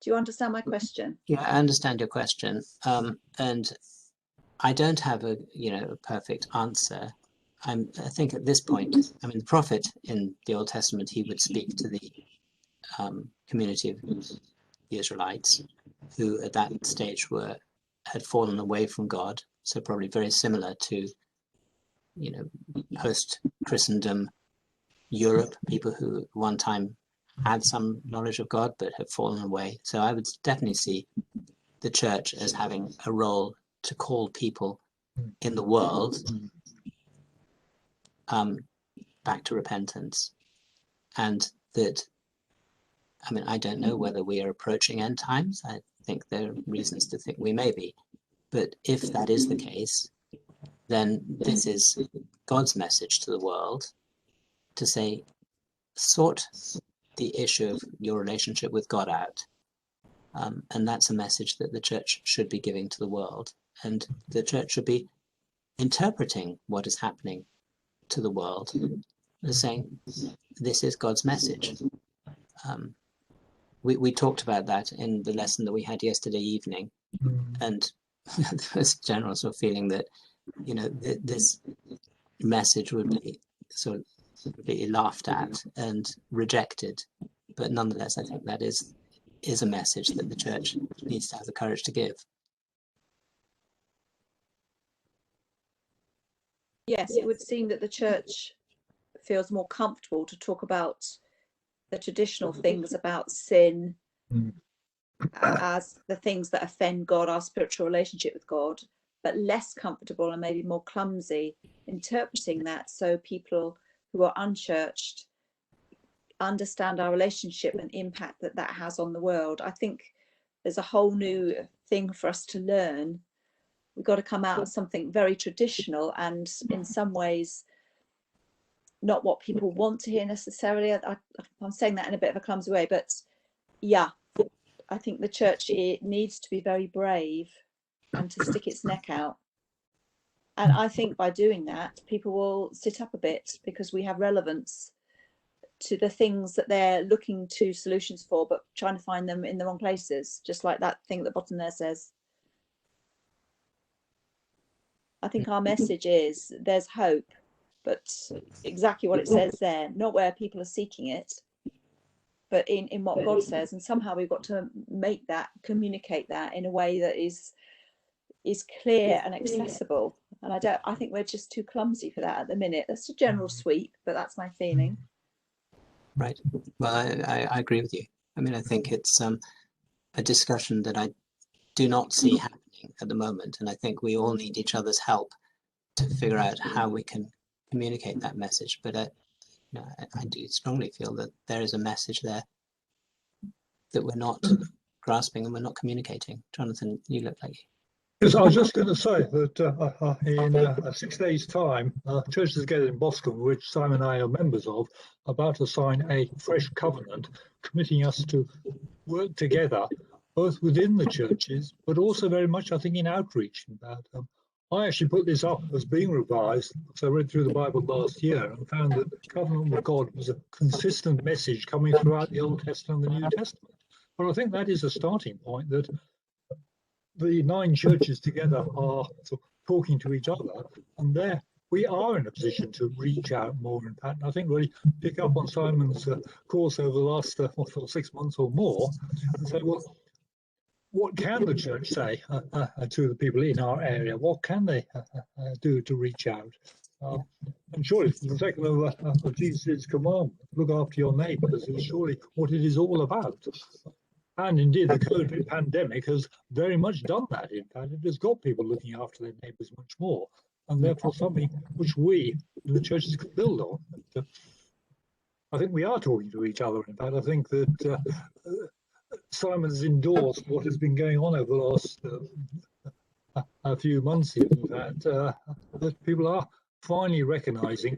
Do you understand my question? Yeah, I understand your question, and I don't have a perfect answer. I think at this point, I mean, the prophet in the Old Testament, he would speak to the community of the Israelites, who at that stage had fallen away from God. So probably very similar to post-Christendom Europe, people who at one time had some knowledge of God but have fallen away. So I would definitely see the church as having a role to call people in the world back to repentance, and that I mean, I don't know whether we are approaching end times. I think there are reasons to think we may be. But if that is the case, then this is God's message to the world to say, sort the issue of your relationship with God out. And that's a message that the church should be giving to the world. And the church should be interpreting what is happening to the world as saying, this is God's message. We talked about that in the lesson that we had yesterday evening. And there was a general sort of feeling that, you know, this message would be sort of completely laughed at and rejected. But nonetheless, I think that is a message that the church needs to have the courage to give. Yes, it would seem that the church feels more comfortable to talk about the traditional things about sin as the things that offend God, our spiritual relationship with God, but less comfortable and maybe more clumsy interpreting that so people who are unchurched understand our relationship and impact that that has on the world. I think there's a whole new thing for us to learn. We've got to come out of something very traditional and in some ways not what people want to hear necessarily. I'm saying that in a bit of a clumsy way, but yeah, I think the church, it needs to be very brave and to stick its neck out. And I think by doing that, people will sit up a bit because we have relevance to the things that they're looking to solutions for, but trying to find them in the wrong places, just like that thing at the bottom there says. I think our message is there's hope, but exactly what it says there, not where people are seeking it, but in what God says. And somehow we've got to make that, communicate that in a way that is clear and accessible. And I think we're just too clumsy for that at the minute. That's a general sweep, but that's my feeling. Right. Well, I agree with you. I mean, I think it's a discussion that I do not see happening at the moment. And I think we all need each other's help to figure out how we can communicate that message. But I do strongly feel that there is a message there that we're not grasping and we're not communicating. Jonathan, you look like... Yes, I was just going to say that in 6 days' time, churches together in Boston, which Simon and I are members of, are about to sign a fresh covenant committing us to work together, both within the churches, but also very much, I think, in outreach. I actually put this up as being revised, so I read through the Bible last year and found that the covenant with God was a consistent message coming throughout the Old Testament and the New Testament. But I think that is a starting point, that the 9 churches together are sort of talking to each other, and there we are in a position to reach out more. In fact, I think really pick up on Simon's course over the last 6 months or more and say, well, what can the church say to the people in our area? What can they do to reach out? And surely, for the sake of Jesus' commandment, look after your neighbours, is surely what it is all about. And indeed, the COVID pandemic has very much done that. In fact, it has got people looking after their neighbours much more, and therefore something which we in the churches can build on. But, I think we are talking to each other. In fact, I think that Simon's endorsed what has been going on over the last a few months here, in fact, that people are finally recognising,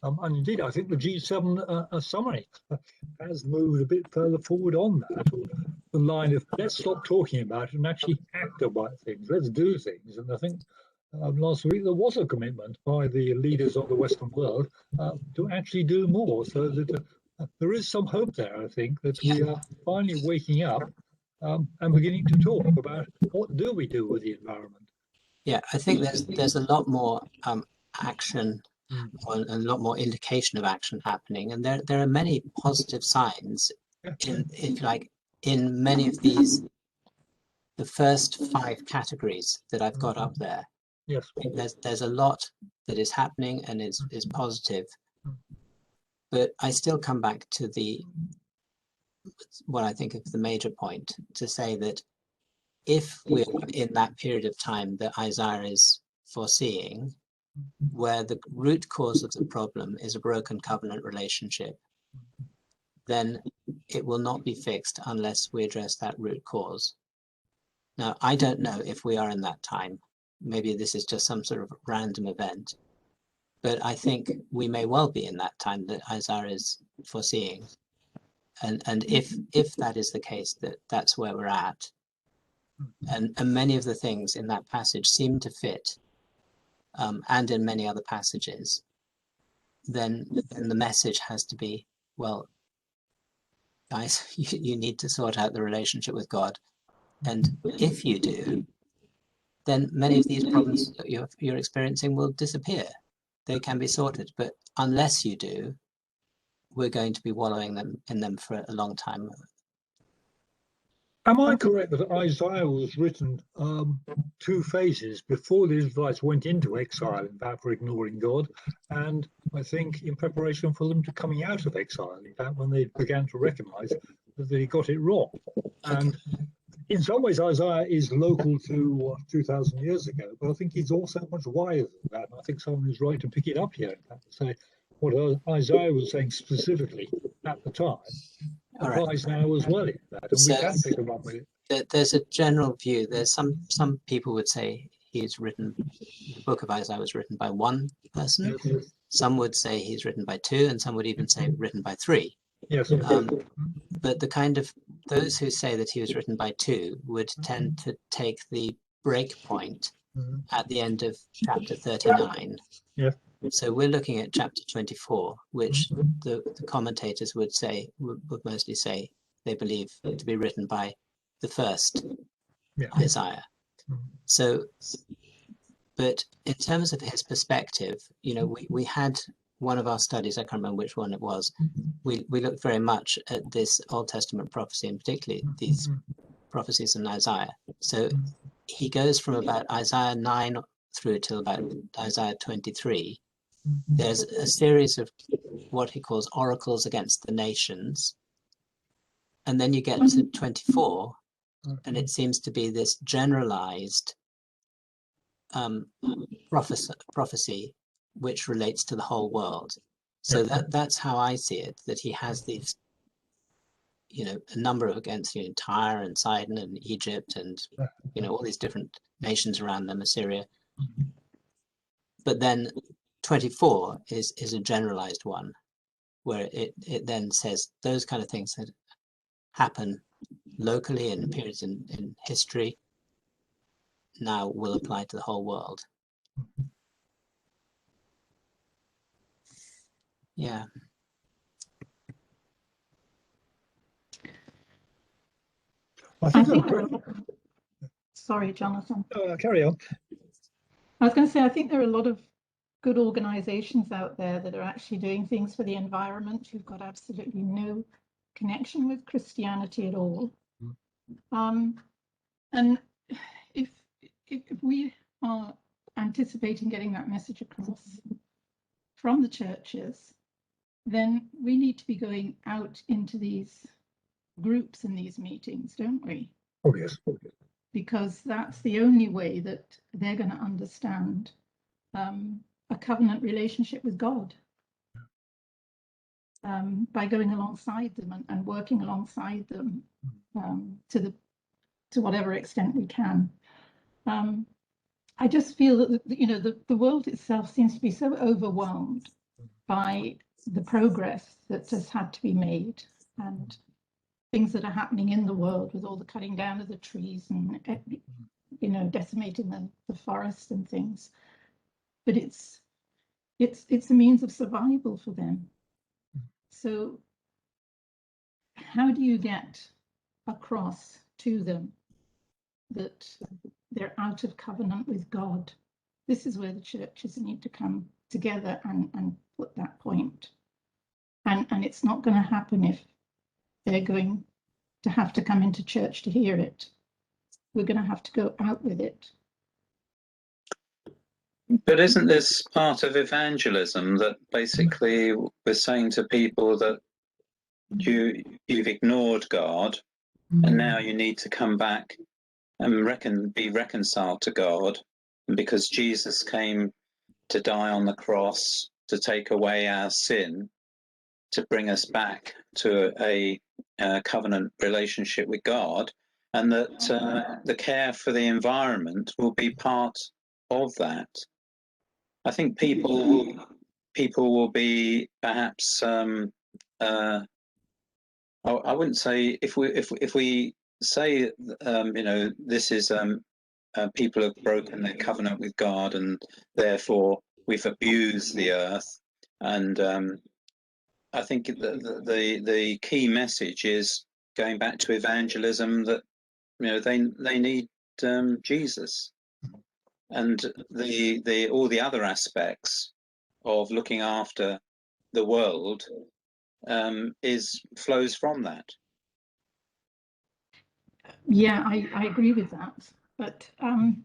and indeed I think the G7 summary has moved a bit further forward on that, the line of let's stop talking about it and actually act about things, let's do things. And I think last week there was a commitment by the leaders of the Western world to actually do more, so that there is some hope there. I think that we are finally waking up and beginning to talk about what do we do with the environment. Yeah, I think there's a lot more action, or a lot more indication of action happening, and there are many positive signs in many of these, the first 5 categories that I've got up there. Yes, there's a lot that is happening and is positive, but I still come back to what I think is the major point, to say that if we're in that period of time that Isaiah is foreseeing, where the root cause of the problem is a broken covenant relationship, then it will not be fixed unless we address that root cause. Now, I don't know if we are in that time. Maybe this is just some sort of random event, but I think we may well be in that time that Isaiah is foreseeing. And if that is the case, that's where we're at, and many of the things in that passage seem to fit, and in many other passages, then the message has to be, well, guys, you need to sort out the relationship with God. And if you do, then many of these problems that you're experiencing will disappear. They can be sorted. But unless you do, we're going to be wallowing in them for a long time. Am I correct that Isaiah was written 2 phases before the Israelites went into exile, in fact, for ignoring God, and I think in preparation for them to coming out of exile, in fact, when they began to recognize that they got it wrong? And in some ways, Isaiah is local to 2,000 years ago, but I think he's also much wider than that. And I think someone is right to pick it up here, in fact, to say what Isaiah was saying specifically at the time applies now as well, in that, and we can pick them up with it. There's a general view. There's some people would say the book of Isaiah was written by one person. Yes. Some would say he's written by 2, and some would even say written by 3. Yes. But those who say that he was written by 2 would tend to take the break point at the end of chapter 39. Yeah. So we're looking at chapter 24, which the commentators would mostly say they believe to be written by the first Isaiah. So, but in terms of his perspective, we had one of our studies, I can't remember which one it was, we looked very much at this Old Testament prophecy, and particularly these prophecies in Isaiah. So he goes from about Isaiah 9 through till about Isaiah 23. There's a series of what he calls oracles against the nations. And then you get to 24, and it seems to be this generalized prophecy which relates to the whole world. So that's how I see it, that he has these, a number of against Tyre and Sidon and Egypt and, all these different nations around them, Assyria. But then 24 is a generalized one, where it then says those kind of things that happen locally in periods in history now will apply to the whole world. Yeah. I think sorry, Jonathan. Carry on. I was going to say, I think there are a lot of good organizations out there that are actually doing things for the environment who've got absolutely no connection with Christianity at all. And if we are anticipating getting that message across from the churches, then we need to be going out into these groups and these meetings, don't we? Oh, yes. Because that's the only way that they're going to understand a covenant relationship with God, by going alongside them and working alongside them to whatever extent we can. I just feel that the world itself seems to be so overwhelmed by the progress that has had to be made and things that are happening in the world with all the cutting down of the trees and decimating the forests and things. But it's a means of survival for them. So how do you get across to them that they're out of covenant with God? This is where the churches need to come together and put that point. And it's not going to happen if they're going to have to come into church to hear it. We're going to have to go out with it. But isn't this part of evangelism, that basically we're saying to people that you've ignored God and now you need to come back and be reconciled to God, and because Jesus came to die on the cross to take away our sin, to bring us back to a covenant relationship with God, and that the care for the environment will be part of that. I think people will be perhaps I wouldn't say if we say this is people have broken their covenant with God and therefore we've abused the earth, and I think the key message is going back to evangelism, that they need Jesus, and all the other aspects of looking after the world flows from that. Yeah, I agree with that. But I'm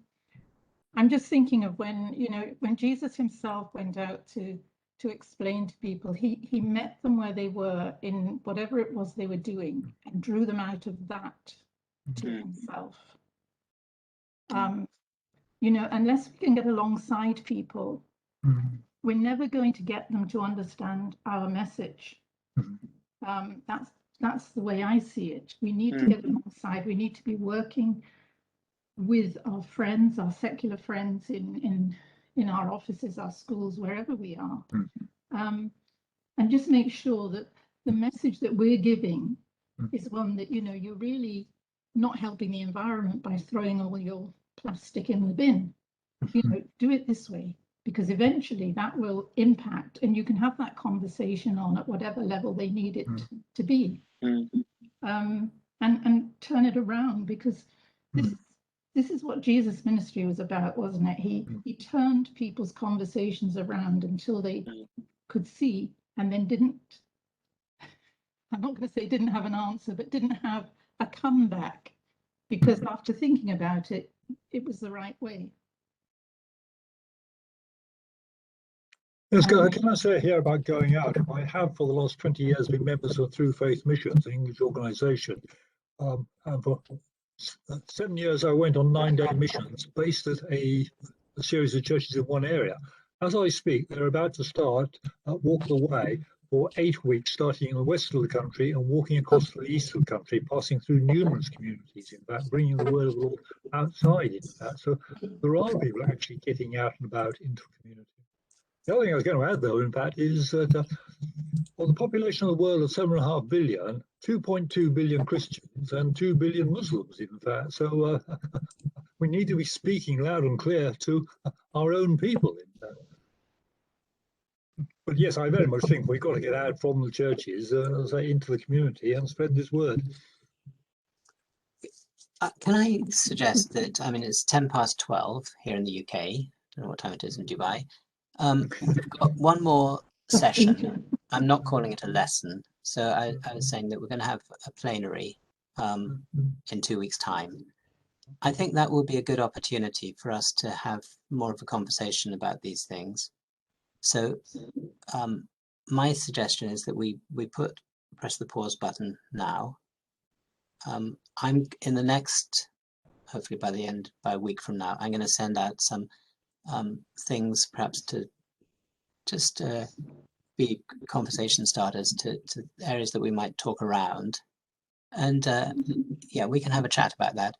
just thinking of when Jesus himself went out to explain to people, he met them where they were in whatever it was they were doing and drew them out of that to himself. Unless we can get alongside people, we're never going to get them to understand our message. That's the way I see it. We need to get alongside. We need to be working with our friends, our secular friends in our offices, our schools, wherever we are, and just make sure that the message that we're giving is one that you're really not helping the environment by throwing all your plastic in the bin. Do it this way, because eventually that will impact, and you can have that conversation on at whatever level they need it to be, and turn it around, because this is what Jesus' ministry was about, wasn't it? He turned people's conversations around until they could see, and then I'm not going to say didn't have an answer, but didn't have a comeback, because after thinking about it, it was the right way. Yes, can I say here about going out? I have for the last 20 years been members of Through Faith Missions, an English organisation. And for 7 years I went on 9-day missions based at a series of churches in one area. As I speak, they're about to start Walk the Way for 8 weeks, starting in the west of the country and walking across to the east of the country, passing through numerous communities, in fact, bringing the word of the Lord outside, in fact. So there are people actually getting out and about into the community. The other thing I was going to add, though, in fact, is that of the population of the world of 7.5 billion, 2.2 billion Christians and 2 billion Muslims, in fact. So we need to be speaking loud and clear to our own people, in fact. But yes, I very much think we've got to get out from the churches, say, into the community and spread this word. Can I suggest that, it's 12 here in the UK. I don't know what time it is in Dubai. We've got one more session. I'm not calling it a lesson. So I was saying that we're going to have a plenary in 2 weeks' time. I think that will be a good opportunity for us to have more of a conversation about these things. So my suggestion is that we press the pause button now. I'm in the next, hopefully by a week from now, I'm going to send out some things perhaps to just be conversation starters to areas that we might talk around, and yeah, we can have a chat about that.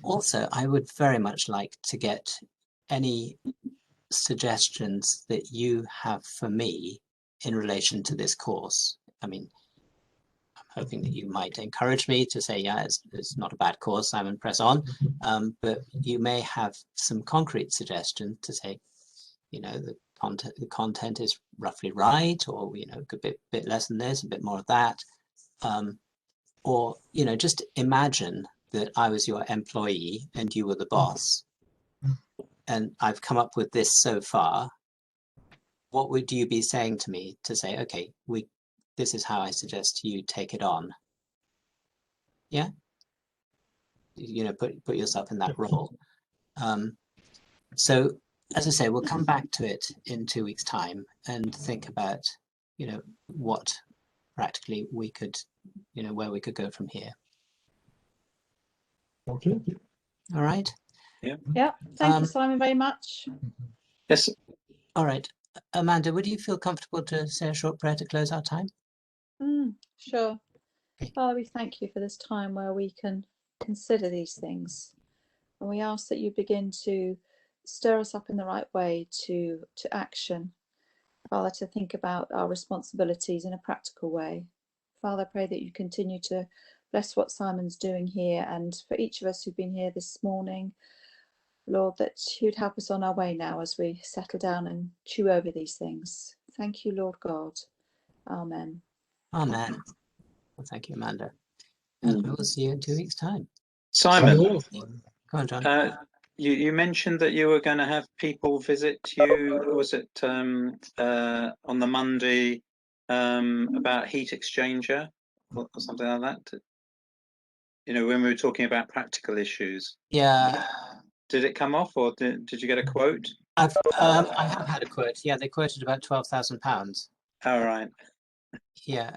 Also, I would very much like to get any suggestions that you have for me in relation to this course. I'm hoping that you might encourage me to say, yeah, it's not a bad course, Simon, press on. But you may have some concrete suggestions to say, the content is roughly right, or could be a bit less than this, a bit more of that, or just imagine that I was your employee and you were the boss, and I've come up with this so far. What would you be saying to me to say, okay, this is how I suggest you take it on? Yeah, put yourself in that role. So as I say, we'll come back to it in 2 weeks' time and think about, what practically we could, where we could go from here. Okay. All right. Yeah. Thank you, Simon, very much. Yes. All right. Amanda, would you feel comfortable to say a short prayer to close our time? Sure. Okay. Father, we thank you for this time where we can consider these things. And we ask that you begin to stir us up in the right way to action. Father, to think about our responsibilities in a practical way. Father, I pray that you continue to bless what Simon's doing here, and for each of us who've been here this morning, Lord, that you'd help us on our way now as we settle down and chew over these things. Thank you, Lord God. Amen. Amen. Well, thank you, Amanda. And we will see you in 2 weeks' time. Simon, Go on, John. you mentioned that you were going to have people visit you. Was it on the Monday about heat exchanger or something like that? You know, when we were talking about practical issues. Yeah, Did it come off, or did you get a quote? I have had a quote. Yeah, they quoted about £12,000. All right. Yeah,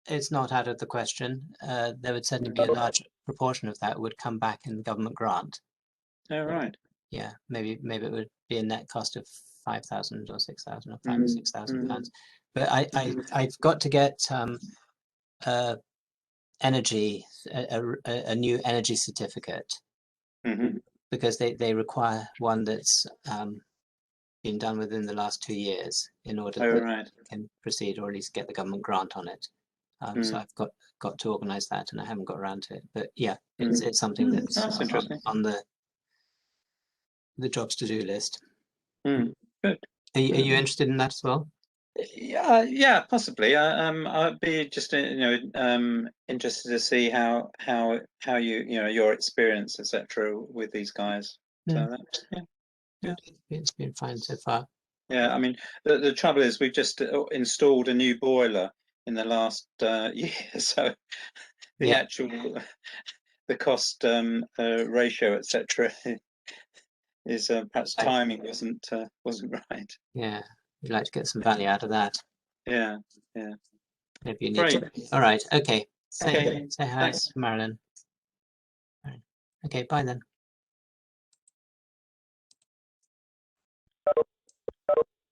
it's not out of the question. There would certainly be a large proportion of that would come back in government grant. All right. Yeah, maybe it would be a net cost of 5,000 or 6,000 or £5,000 or £6,000. But I've got to get energy a new energy certificate, because they require one that's been done within the last 2 years in order that can proceed, or at least get the government grant on it. So I've got to organise that, and I haven't got around to it. But yeah, it's something that's on the jobs to do list. Good. Are you interested in that as well? Yeah, possibly. I'd be just interested to see how your experience, etc., with these guys. So It's been fine so far. Yeah, I mean, the trouble is we've just installed a new boiler in the last year, so the cost ratio, etc., is perhaps timing wasn't right. Yeah, we'd like to get some value out of that. Yeah. Maybe you need to. All right. Okay. Say hi, Thanks. Marilyn. Okay. Bye then.